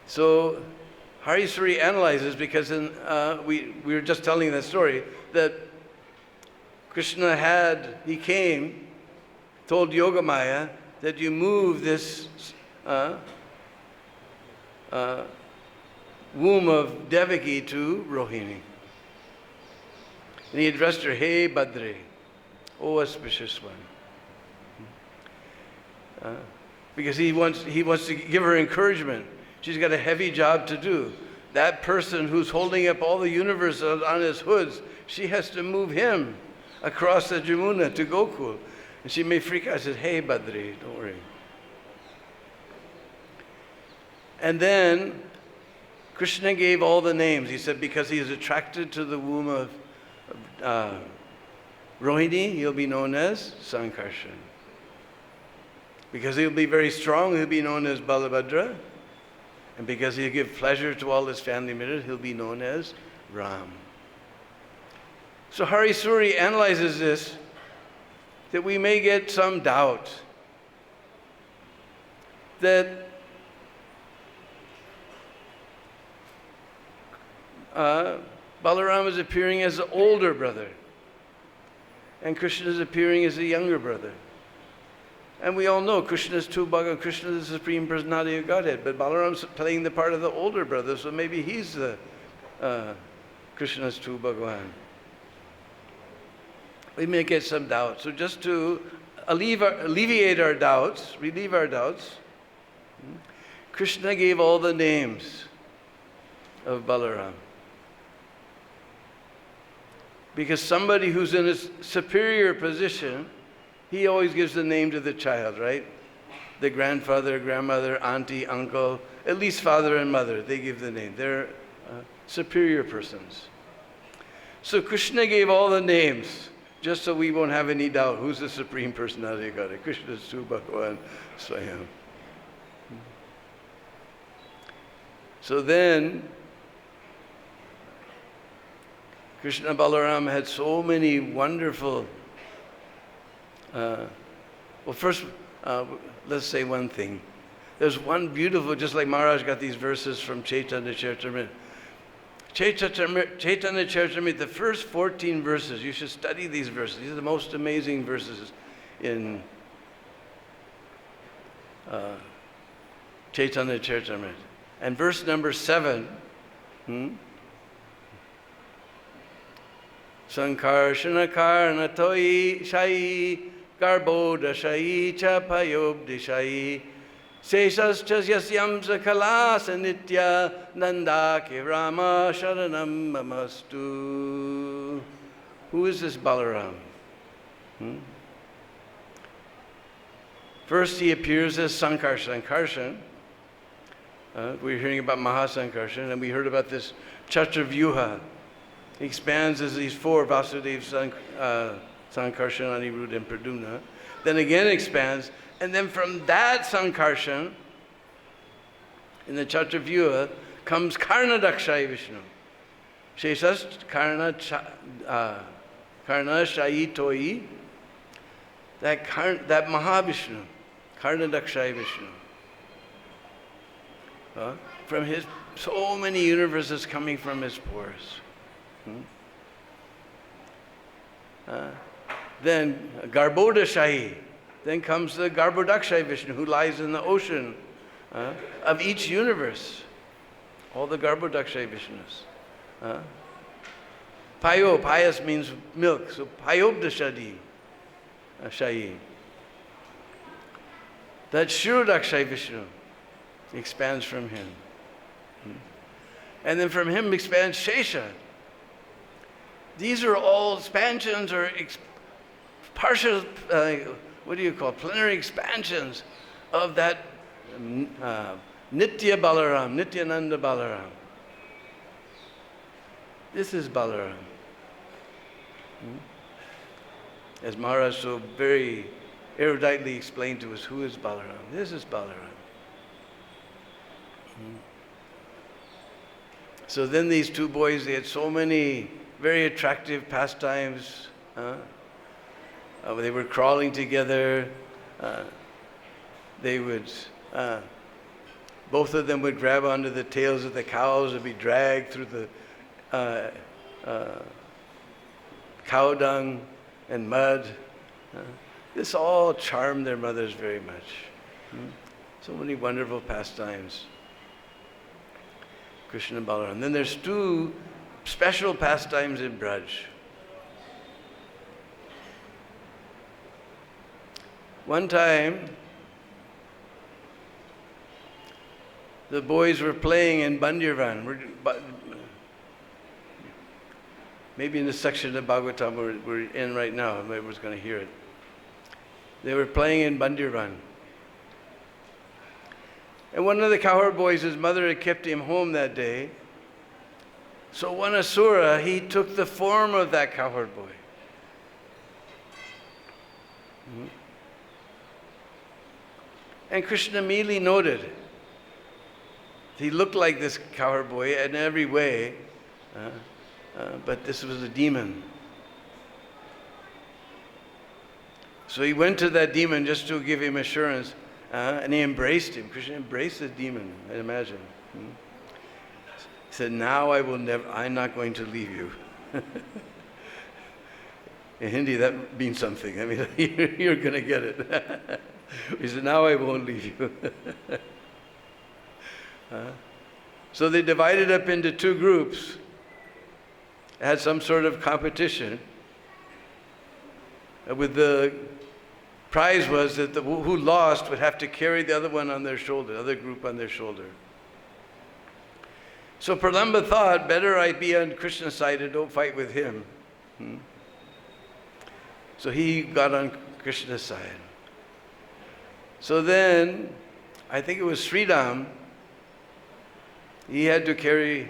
So Hari Suri analyzes, because we were just telling that story, that Krishna came, told Yogamaya that you move this womb of Devaki to Rohini. And he addressed her, Hey Badri, O auspicious one. Because he wants to give her encouragement. She's got a heavy job to do. That person who's holding up all the universe on his hoods, she has to move him across the Jamuna to Gokul. And she may freak out. I said, Hey Badri, don't worry. And then Krishna gave all the names. He said, because he is attracted to the womb of Rohini, he'll be known as Sankarshan. Because he'll be very strong, he'll be known as Balabhadra. And because he'll give pleasure to all his family members, he'll be known as Ram. So Hari Suri analyzes this, that we may get some doubt that Balaram is appearing as the older brother, and Krishna is appearing as the younger brother. And we all know Krishna is two Bhagavan, Krishna is the Supreme Personality of Godhead, but Balaram's playing the part of the older brother, so maybe he's the Krishna's two Bhagavan. We may get some doubt. So just to alleviate our doubts, relieve our doubts, Krishna gave all the names of Balaram. Because somebody who's in a superior position, he always gives the name to the child, right? The grandfather, grandmother, auntie, uncle, at least father and mother, they give the name. They're superior persons. So Krishna gave all the names, just so we won't have any doubt who's the Supreme Personality of Godhead. Krishna is Tu Bhagavan Swayam. So then, Krishna and Balaram had so many wonderful, first, let's say one thing, There's one beautiful, just like Maharaj got these verses from Chaitanya Charitamrita. Chaitanya Charitamrita, the first 14 verses, you should study these verses. These are the most amazing verses in Chaitanya Charitamrita. And verse number 7, Sankarshana karna toi shai garboda shai cha payobdi shai sesascha yasyam sakalasa nitya nanda kirama sharanam mamastu. Who is this Balaram? First he appears as Sankarshan. We're hearing about Mahasankarshan, and we heard about this Chaturvyuha. He expands as these four, Vasudeva, Sankarshan, Aniruddha, and Pradyumna. Then again expands, and then from that Sankarshan, in the Chaturvyuha, comes Karnadakshay Vishnu. Shesas Karna Shayi Toi, that Mahavishnu, Karnadakshay Vishnu. From his, so many universes coming from his pores. Then Garbhodashayi. Then comes the Garbhodakshay Vishnu, who lies in the ocean of each universe. All the Garbhodakshay Vishnus. Payo, payas means milk, so Payobdashadi Shayi. That Shirodakshay Vishnu expands from him. And then from him expands Shesha. These are all expansions or partial, plenary expansions of that Nitya Balaram, Nityananda Balaram. This is Balaram. As Maharaj so very eruditely explained to us, who is Balaram? This is Balaram. So then these two boys, they had so many very attractive pastimes. They were crawling together. They would, both of them would grab onto the tails of the cows and be dragged through the cow dung and mud. This all charmed their mothers very much. So many wonderful pastimes. Krishna and Balaram. Then there's two special pastimes in Braj. One time, the boys were playing in Bhagavad-Gita. Maybe in the section of Bhagavatam we're in right now, everyone's going to hear it. They were playing in Bhagavad-Gita. And one of the cowherd boys, his mother had kept him home that day. So one asura, he took the form of that cowherd boy. And Krishna immediately noted. He looked like this cowherd boy in every way, but this was a demon. So he went to that demon just to give him assurance. And he embraced him. Krishna embraced the demon, I imagine. He said, now I'm not going to leave you. In Hindi, that means something. I mean, you're going to get it. He said, now I won't leave you. So they divided up into two groups, had some sort of competition. With the prize was that who lost would have to carry the other one on their shoulder, other group on their shoulder. So Pralamba thought, better I be on Krishna's side and don't fight with him. So he got on Krishna's side. So then, I think it was Sridham, he had to carry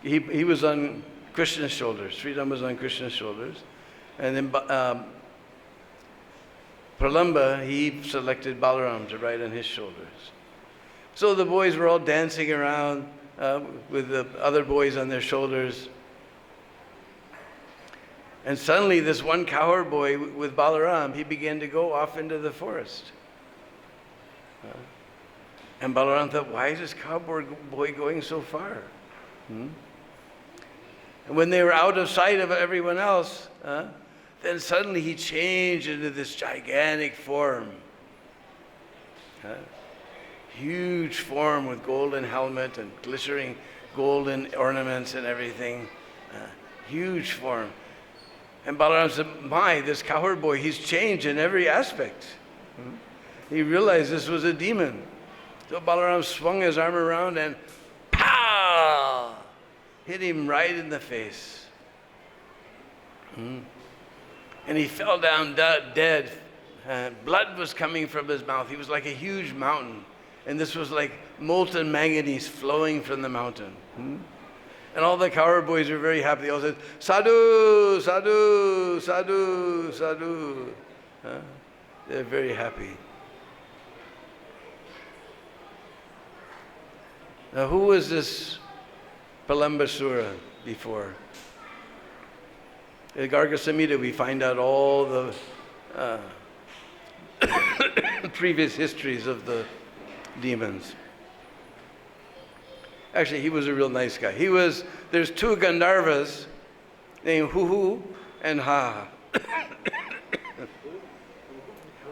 he was on Krishna's shoulders. Sridham was on Krishna's shoulders. And then Pralamba, he selected Balaram to ride on his shoulders. So the boys were all dancing around with the other boys on their shoulders. And suddenly this one cowherd boy with Balaram, he began to go off into the forest. And Balaram thought, why is this cowboy boy going so far? And when they were out of sight of everyone else, then suddenly he changed into this gigantic form. Huge form with golden helmet and glittering golden ornaments and everything. Huge form. And Balaram said, my, this cowherd boy, he's changed in every aspect. He realized this was a demon. So Balaram swung his arm around and pow! Hit him right in the face. And he fell down dead. Blood was coming from his mouth. He was like a huge mountain. And this was like molten manganese flowing from the mountain. And all the cowherd boys were very happy. They all said, sadhu, sadhu, sadhu, sadhu. They're very happy. Now, who was this Palambasura before? In Garga Samhita, we find out all the previous histories of the demons. Actually, he was a real nice guy. There's two Gandharvas named Huhu and Haha.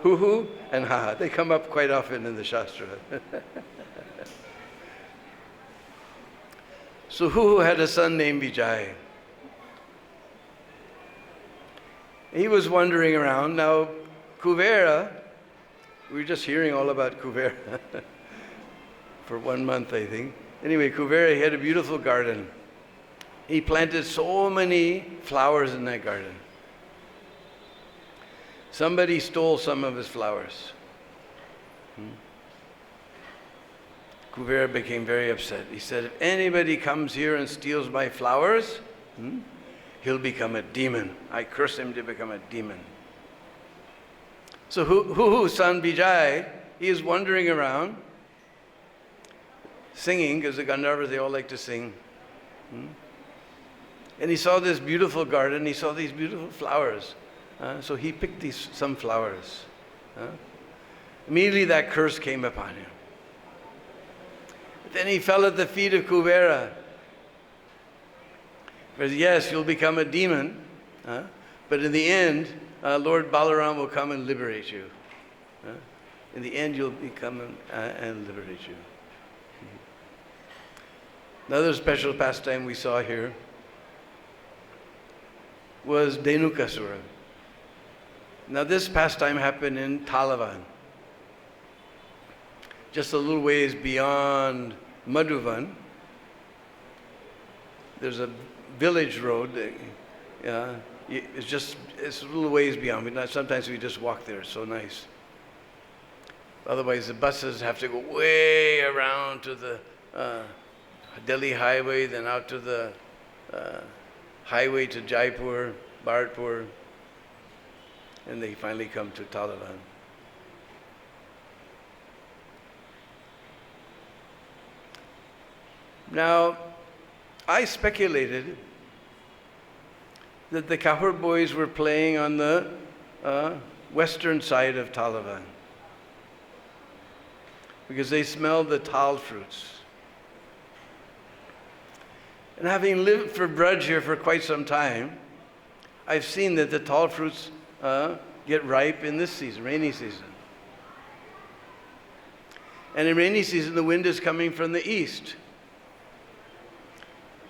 Huhu and Haha. They come up quite often in the Shastra. So Huhu had a son named Vijay. He was wandering around. Now, Kuvera, we were just hearing all about Kuvera for 1 month, I think. Anyway, Kuvera, he had a beautiful garden. He planted so many flowers in that garden. Somebody stole some of his flowers. Kuvera became very upset. He said, if anybody comes here and steals my flowers, he'll become a demon. I curse him to become a demon. So Huhu's son Vijay, he is wandering around, singing, because the Gandharvas, they all like to sing. And he saw this beautiful garden, he saw these beautiful flowers. So he picked some flowers. Immediately that curse came upon him. Then he fell at the feet of Kuvera. He said, yes, you'll become a demon, but in the end, Lord Balaram will come and liberate you. In the end, you'll become and liberate you. Another special pastime we saw here was Dhenukasura. Now this pastime happened in Talavan, just a little ways beyond Madhuvan. There's a village road. It's a little ways beyond. Sometimes we just walk there. It's so nice. Otherwise, the buses have to go way around to the Delhi highway, then out to the highway to Jaipur, Bharatpur, and they finally come to Talavan. Now, I speculated that the cowherd boys were playing on the western side of Talavan because they smelled the tal fruits. And having lived for Braj here for quite some time, I've seen that the tal fruits get ripe in this season, rainy season. And in rainy season, the wind is coming from the east.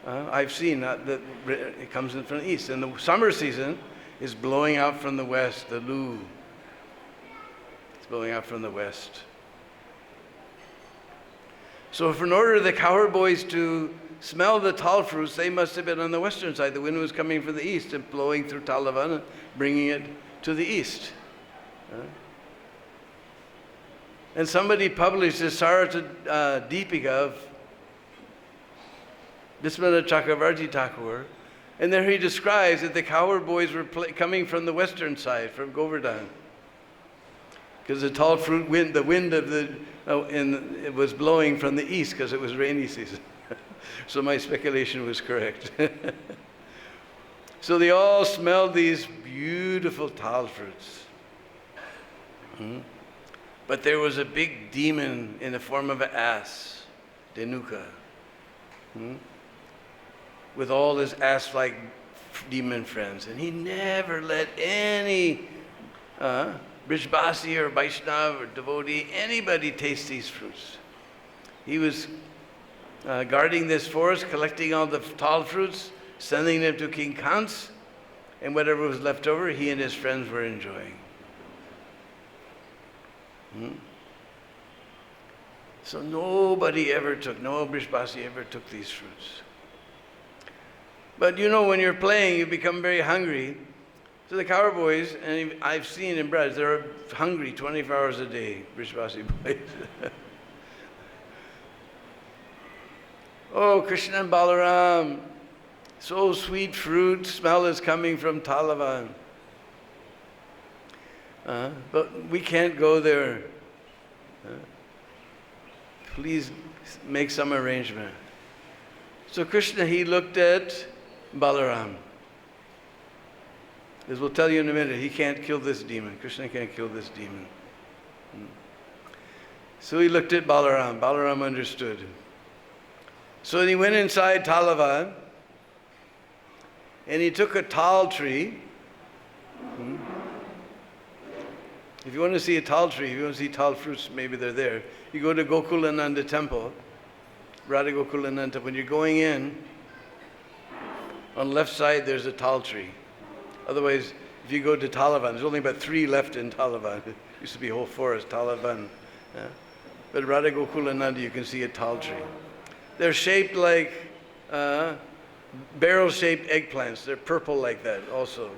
I've seen that it comes in from the east. And the summer season is blowing out from the west, the lu. It's blowing out from the west. So if in order the cowherd boys to smell the tal fruits, they must have been on the western side. The wind was coming from the east and blowing through Talavan and bringing it to the east. And somebody published this Sarata Deepika of Bismillah Chakravarti Thakur, and there he describes that the cowherd boys were coming from the western side, from Govardhan, because the tall fruit wind, the wind of it was blowing from the east because it was rainy season. So my speculation was correct. So they all smelled these beautiful tal fruits. But there was a big demon in the form of an ass, Denuka, with all his ass-like demon friends. And he never let any Brijbasi or Vaishnava or devotee, anybody taste these fruits. He was guarding this forest, collecting all the tal fruits, sending them to King Kans, and whatever was left over, he and his friends were enjoying. So nobody ever took, no Brijbasi ever took these fruits. But you know, when you're playing, you become very hungry. So the cowboys, and I've seen in Braj, they're hungry 24 hours a day, Brijbasi boys. Oh, Krishna and Balaram, so sweet fruit, smell is coming from Talavan. But we can't go there. Please make some arrangement. So Krishna, he looked at Balaram. As we'll tell you in a minute, he can't kill this demon. Krishna can't kill this demon. So he looked at Balaram. Balaram understood. So he went inside Talavan, and he took a tal tree. If you want to see a tal tree, if you want to see tal fruits, maybe they're there. You go to Gokulananda temple, Radha Gokulananda. When you're going in, on the left side there's a tal tree. Otherwise, if you go to Talavan, there's only about 3 left in Talavan. It used to be a whole forest, Talavan. But Radha Gokulananda, you can see a tal tree. They're shaped like barrel-shaped eggplants. They're purple like that, also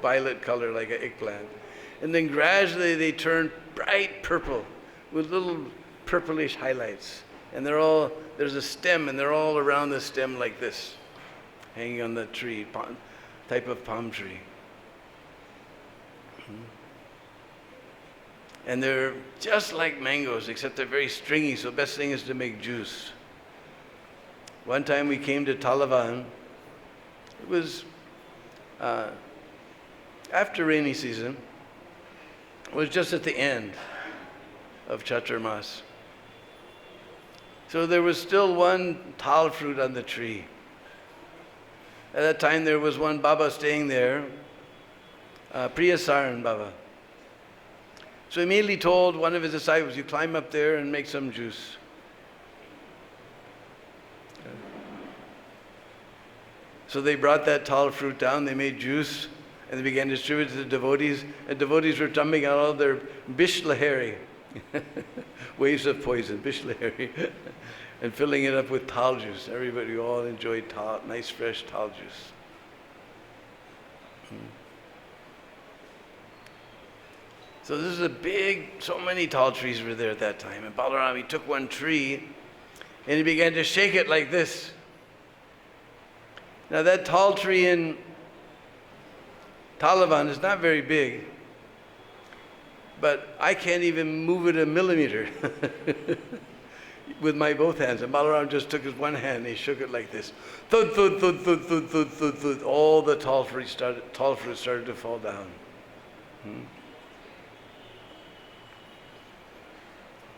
violet color like an eggplant. And then gradually they turn bright purple with little purplish highlights. And there's a stem, and they're all around the stem like this, hanging on the tree, type of palm tree. And they're just like mangoes, except they're very stringy, so the best thing is to make juice. One time we came to Talavan. It was after rainy season. It was just at the end of Chaturmas. So there was still one tal fruit on the tree. At that time there was one Baba staying there, Priya Saran Baba. So he immediately told one of his disciples, you climb up there and make some juice. So they brought that tal fruit down, they made juice, and they began to distribute it to the devotees. And devotees were dumping out all their bishlahari, waves of poison, bishlahari, and filling it up with tal juice. Everybody all enjoyed tal, nice fresh tal juice. So this is a big, so many tal trees were there at that time. And Balaram, he took one tree and he began to shake it like this. Now that tall tree in Talavan is not very big, but I can't even move it a millimeter with my both hands. And Balaram just took his one hand and he shook it like this. Thud, thud, thud, thud, thud, thud, thud, thud. All the tall fruit started to fall down.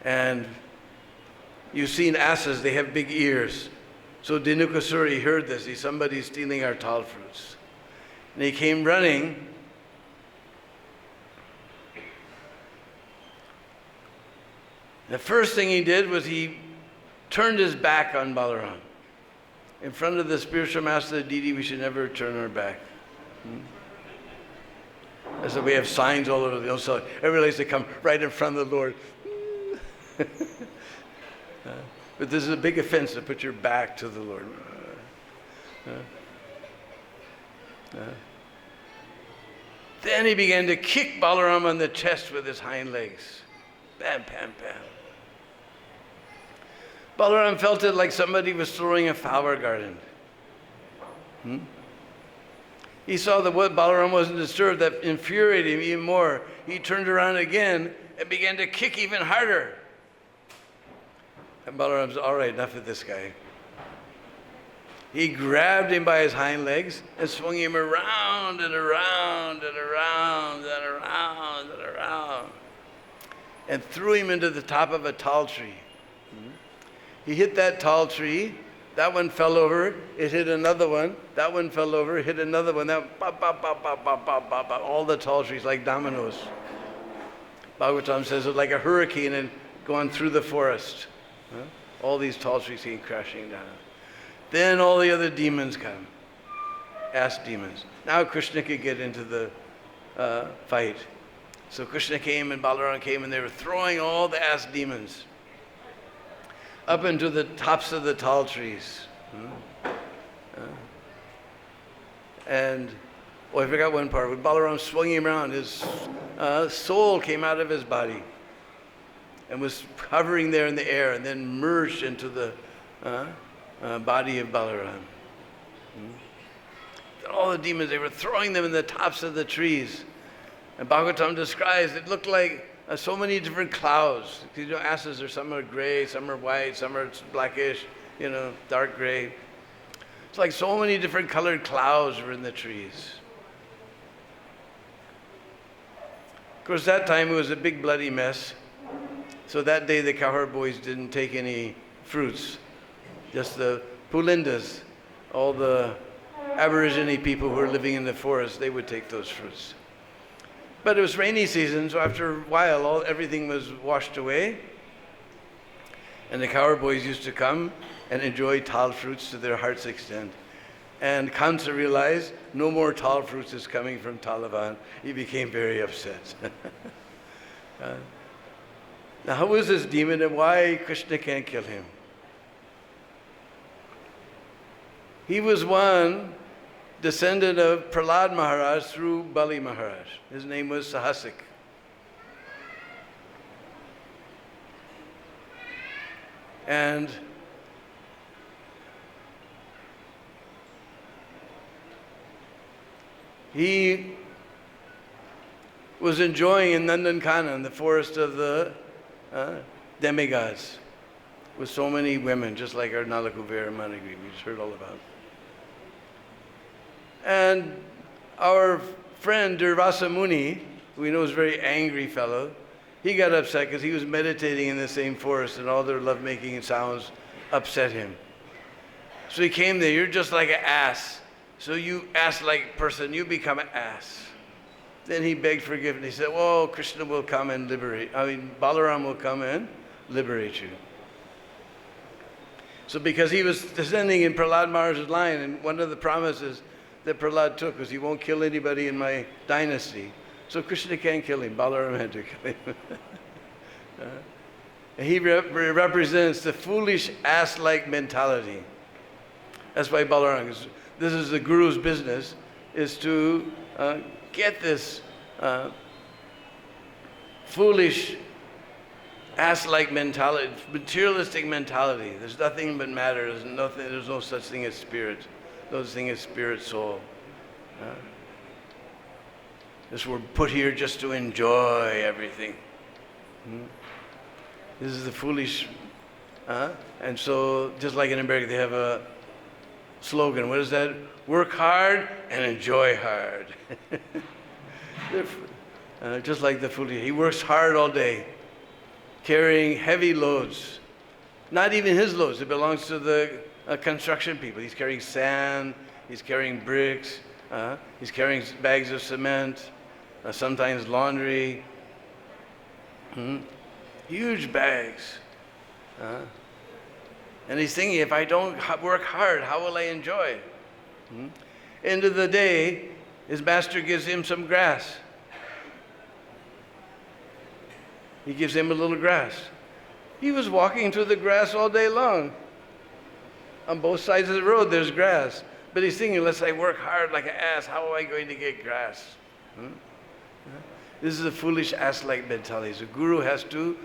And you've seen asses, they have big ears. So Dinukasuri heard this. Somebody's stealing our tal fruits. And he came running. The first thing he did was he turned his back on Balaram. In front of the spiritual master of the deity, we should never turn our back. That's why we have signs all over the so everybody likes to come right in front of the Lord. But this is a big offense to put your back to the Lord. Then he began to kick Balaram on the chest with his hind legs. Bam, bam, bam. Balaram felt it like somebody was throwing a flower garden. He saw that what Balaram wasn't disturbed, that infuriated him even more. He turned around again and began to kick even harder. And Balaram said, all right, enough of this guy. he grabbed him by his hind legs and swung him around and around and around and around and around and threw him into the top of a tall tree. He hit that tall tree. That one fell over. It hit another one. That one fell over. Hit another one. That bop, bop, bop, bop, bop, bop, bop, bop. All the tall trees like dominoes. Bhagavatam says it's like a hurricane and going through the forest. All these tall trees came crashing down. Then all the other demons come. Ass demons. Now Krishna could get into the fight. So Krishna came and Balaram came and they were throwing all the ass demons up into the tops of the tall trees. And, I forgot one part. When Balaram swung him around, his soul came out of his body and was hovering there in the air and then merged into the body of Balaram. All the demons, they were throwing them in the tops of the trees. And Bhagavatam describes, it looked like so many different clouds. You know, asses are, some are gray, some are white, some are blackish, dark gray. It's like so many different colored clouds were in the trees. Of course, that time it was a big bloody mess. So that day the cowherd boys didn't take any fruits. Just the Pulindas, all the Aborigine people who were living in the forest, they would take those fruits. But it was rainy season, so after a while, everything was washed away. And the cowherd boys used to come and enjoy tal fruits to their heart's extent. And Kansa realized no more tal fruits is coming from Talavan. He became very upset. Now, who is this demon and why Krishna can't kill him? He was one descendant of Prahlad Maharaj through Bali Maharaj. His name was Sahasik. And he was enjoying in Nandankana, the forest of the demigods, with so many women, just like our Nalakuvera and Managri, we just heard all about. And our friend Durvasa Muni, who we know is a very angry fellow, he got upset because he was meditating in the same forest and all their lovemaking and sounds upset him. So he came there, you're just like an ass. So you ass-like person, you become an ass. Then he begged forgiveness. He said, oh, Krishna will come and Balaram will come and liberate you. So because he was descending in Prahlad Maharaj's line, and one of the promises that Prahlad took was he won't kill anybody in my dynasty. So Krishna can't kill him. Balaram had to kill him. And he represents the foolish ass-like mentality. That's why Balaram, this is the Guru's business, is to get this foolish ass-like mentality, materialistic mentality. There's nothing but matter. There's no such thing as spirit. No such thing as spirit soul. This we're put here just to enjoy everything. This is the foolish. And so, just like in America, they have a slogan. What is that? Work hard and enjoy hard. Just like the foolish. He works hard all day, carrying heavy loads. Not even his loads. It belongs to the construction people. He's carrying sand. He's carrying bricks. He's carrying bags of cement. Sometimes laundry. Huge bags. And he's thinking, if I don't work hard, how will I enjoy? End of the day, his master gives him some grass. He gives him a little grass. He was walking through the grass all day long. On both sides of the road, there's grass. But he's thinking, unless I work hard like an ass, how am I going to get grass? This is a foolish ass-like mentality. So Guru has to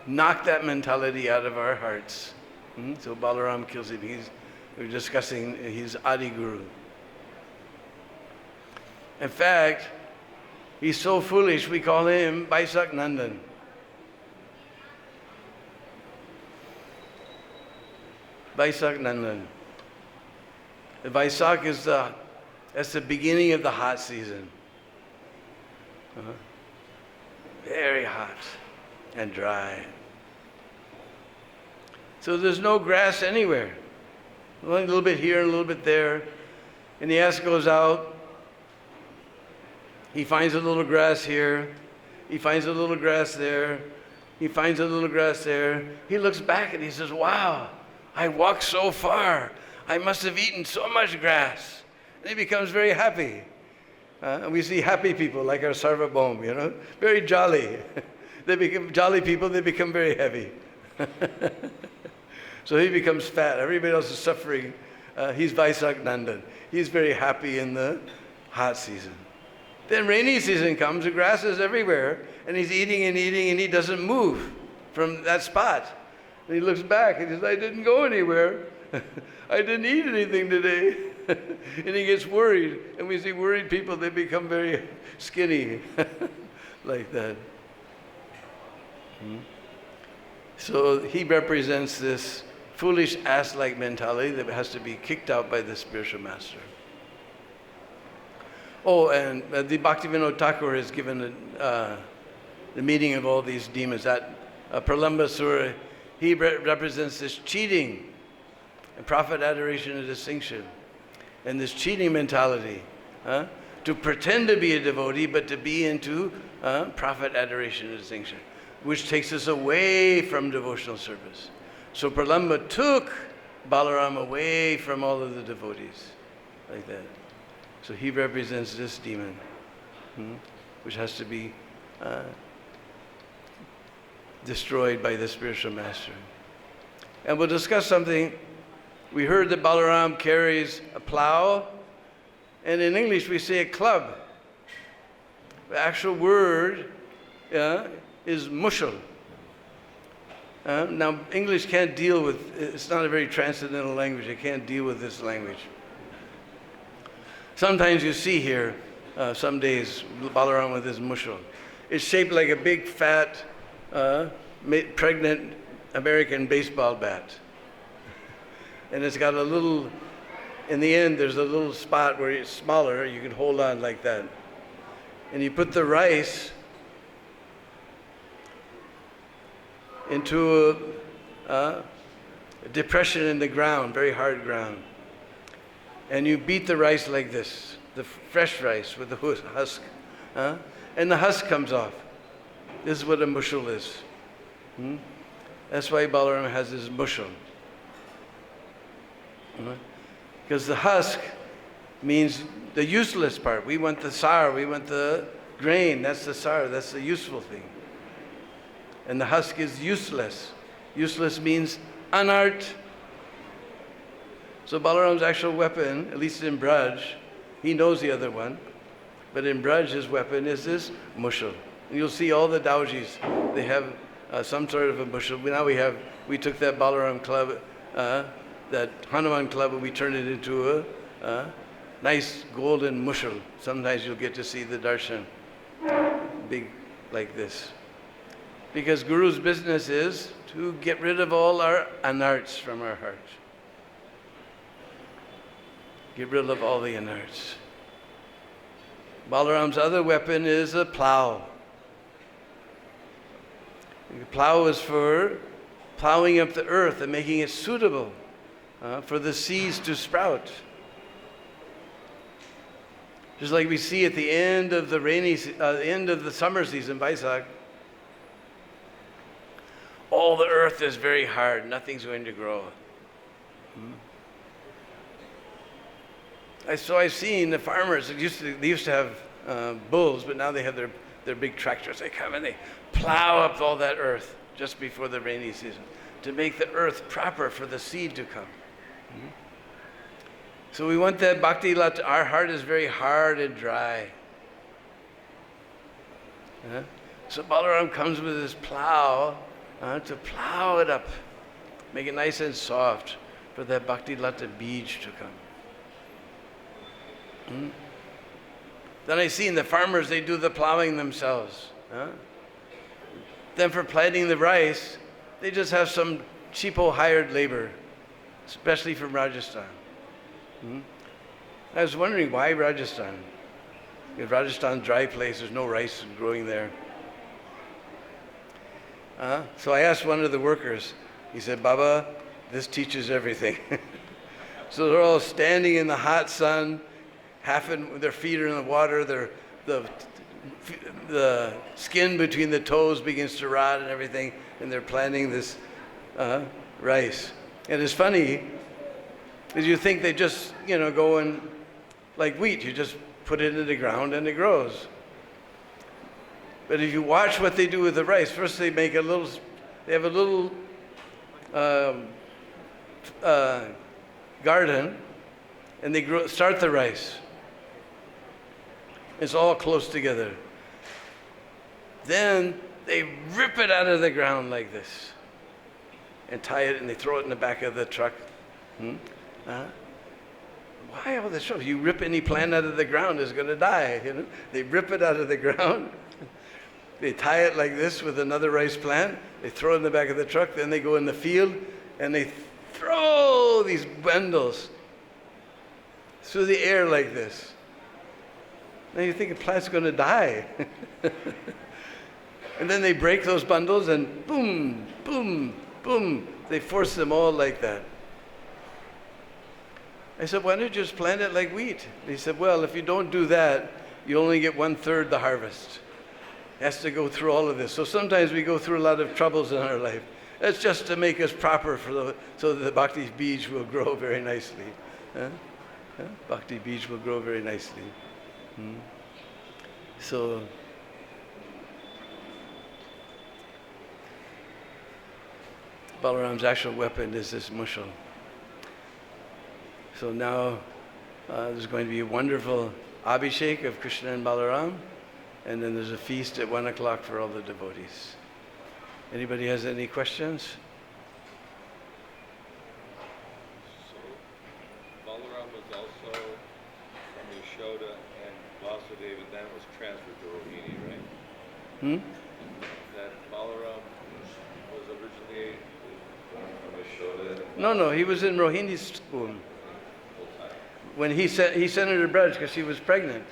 knock that mentality out of our hearts. So Balaram kills him. We're discussing, he's Adi Guru. In fact, he's so foolish, we call him Baisak Nandan. Baisak Nandan. The Vaisak is that's the beginning of the hot season. Very hot and dry. So there's no grass anywhere. Only a little bit here, a little bit there. And the ass goes out. He finds a little grass here. He finds a little grass there. He finds a little grass there. He looks back and he says, wow, I walked so far. I must have eaten so much grass. And he becomes very happy. And we see happy people like our Sarvabhaum, you know, very jolly. They become jolly people, they become very heavy. So he becomes fat. Everybody else is suffering. He's Vaisak Nandan. He's very happy in the hot season. Then rainy season comes, the grass is everywhere, and he's eating, and he doesn't move from that spot. And he looks back and he says, I didn't go anywhere. I didn't eat anything today. And he gets worried. And we see worried people, they become very skinny like that. So he represents this foolish ass-like mentality that has to be kicked out by the spiritual master. Oh, and the Bhaktivinoda Thakur has given the meaning of all these demons. That Pralambasura, he represents this cheating and profit, adoration, and distinction. And this cheating mentality, to pretend to be a devotee, but to be into profit, adoration, and distinction, which takes us away from devotional service. So Pralamba took Balaram away from all of the devotees, like that. So he represents this demon, which has to be destroyed by the spiritual master. And we'll discuss something. We heard that Balaram carries a plow, and in English we say a club. The actual word is mushal. Now, English can't deal with, it's not a very transcendental language. It can't deal with this language. Sometimes you see here, some days, Balaram with his mushal. It's shaped like a big, fat, pregnant American baseball bat. And it's got a little, in the end, there's a little spot where it's smaller, you can hold on like that. And you put the rice into a depression in the ground, very hard ground. And you beat the rice like this, the fresh rice with the husk. And the husk comes off. This is what a mushal is. That's why Balaram has his mushal. Because the husk means the useless part. We want the sar, we want the grain. That's the sar, that's the useful thing. And the husk is useless. Useless means unart. So Balaram's actual weapon, at least in Braj, he knows the other one, but in Braj his weapon is this mushal. And you'll see all the Daujis, they have some sort of a mushal. Now we took that Balaram club, that Hanuman club, and we turned it into a nice golden mushal. Sometimes you'll get to see the darshan, big like this. Because Guru's business is to get rid of all our anarts from our heart. Get rid of all the anarts. Balaram's other weapon is a plow. The plow is for plowing up the earth and making it suitable for the seeds to sprout. Just like we see at the end of the end of the summer season, Vaisak, all the earth is very hard. Nothing's going to grow. So I've seen the farmers. They used to have bulls, but now they have their big tractors. They come and they plow up all that earth just before the rainy season to make the earth proper for the seed to come. So we want that bhakti lat. Our heart is very hard and dry. So Balaram comes with his plow to plow it up, make it nice and soft for that bhakti lata beej to come. Then I see in the farmers, they do the plowing themselves. Then for planting the rice, they just have some cheapo hired labor, especially from Rajasthan. I was wondering why Rajasthan? Because Rajasthan's dry place, there's no rice growing there. So I asked one of the workers, he said, Baba, this teaches everything. So they're all standing in the hot sun, their feet are in the water, the skin between the toes begins to rot and everything, and they're planting this rice. And it's funny, because you think they just, go and, like wheat, you just put it in the ground and it grows. But if you watch what they do with the rice, first they have a little garden, and they start the rice. It's all close together. Then they rip it out of the ground like this and tie it, and they throw it in the back of the truck. Why all this trouble? You rip any plant out of the ground, it's going to die. They rip it out of the ground. They tie it like this with another rice plant. They throw it in the back of the truck. Then they go in the field and they throw these bundles through the air like this. Now you think the plant's going to die. And then they break those bundles and boom, boom, boom. They force them all like that. I said, why don't you just plant it like wheat? He said, well, if you don't do that, you only get 1/3 the harvest. It has to go through all of this. So sometimes we go through a lot of troubles in our life. That's just to make us proper so that the bhakti beej will grow very nicely. Bhakti beej will grow very nicely. So Balaram's actual weapon is this mushal. So now there's going to be a wonderful abhishek of Krishna and Balaram, and then there's a feast at 1 o'clock for all the devotees. Anybody has any questions? So Balaram was also from Yashoda and Vasudeva, then was transferred to Rohini, right? That Balaram was originally from Yashoda. No, he was in Rohini's womb. When he sent her to Braj because she was pregnant.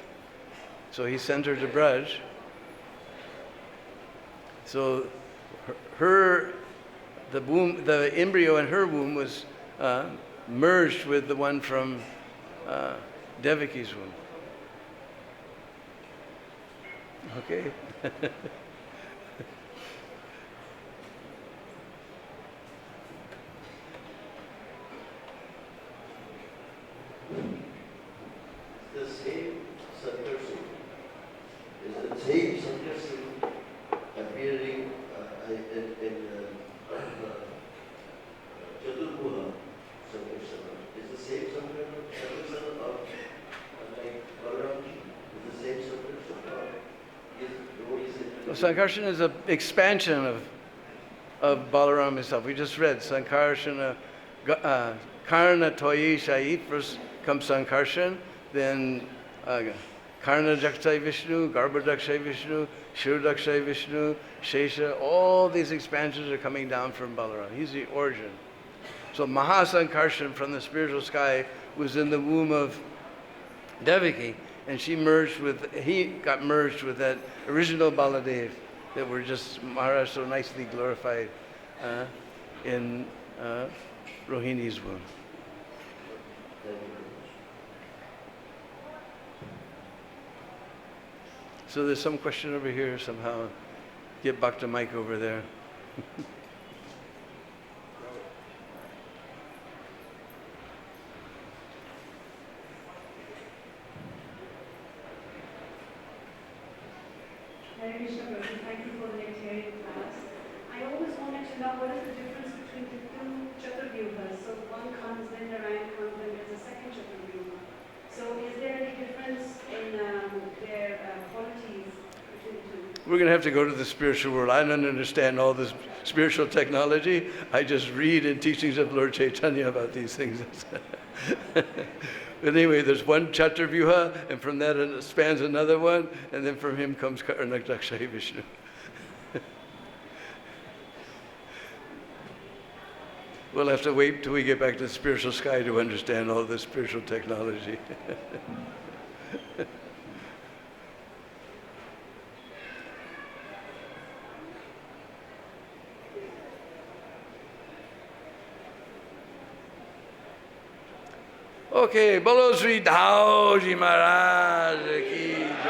So he sent her to Braj. So the embryo in her womb was merged with the one from Devaki's womb. Okay? The same Sankarshan is the same Sankarshan appearing in Chaturmuha Sankarshan. Is the same Sankarshan of like Balaramji? Is the same Sankarshan? Sankarshan is an expansion of Balaram himself. We just read Sankarshan, Karna Toyi Shai. First comes Sankarshan, then Karna Dakshay Vishnu, Garbha Dakshay Vishnu, Shir Dakshay Vishnu, Shesha. All these expansions are coming down from Balaram. He's the origin. So Mahasankarshan from the spiritual sky was in the womb of Devaki, and he got merged with that original Baladev that were just Maharaj so nicely glorified in Rohini's womb. So there's some question over here somehow. Get back to Mike over there. Hare Krishna, Prabhu. Thank you for the lecture class. I always wanted to know what is the difference between the two Chaturvyuhas. So one comes, then Narayan comes, then there's a second Chaturvyuha. So is there any difference in their qualities between the two? We're going to have to go to the spiritual world. I don't understand all this spiritual technology. I just read in teachings of Lord Chaitanya about these things. But anyway, there's one Chaturvyuha, and from that it spans another one, and then from him comes Karna Dakshay Vishnu. We'll have to wait till we get back to the spiritual sky to understand all this spiritual technology. Okay, Bolo Sri Dhaoji Maharaj ki jai.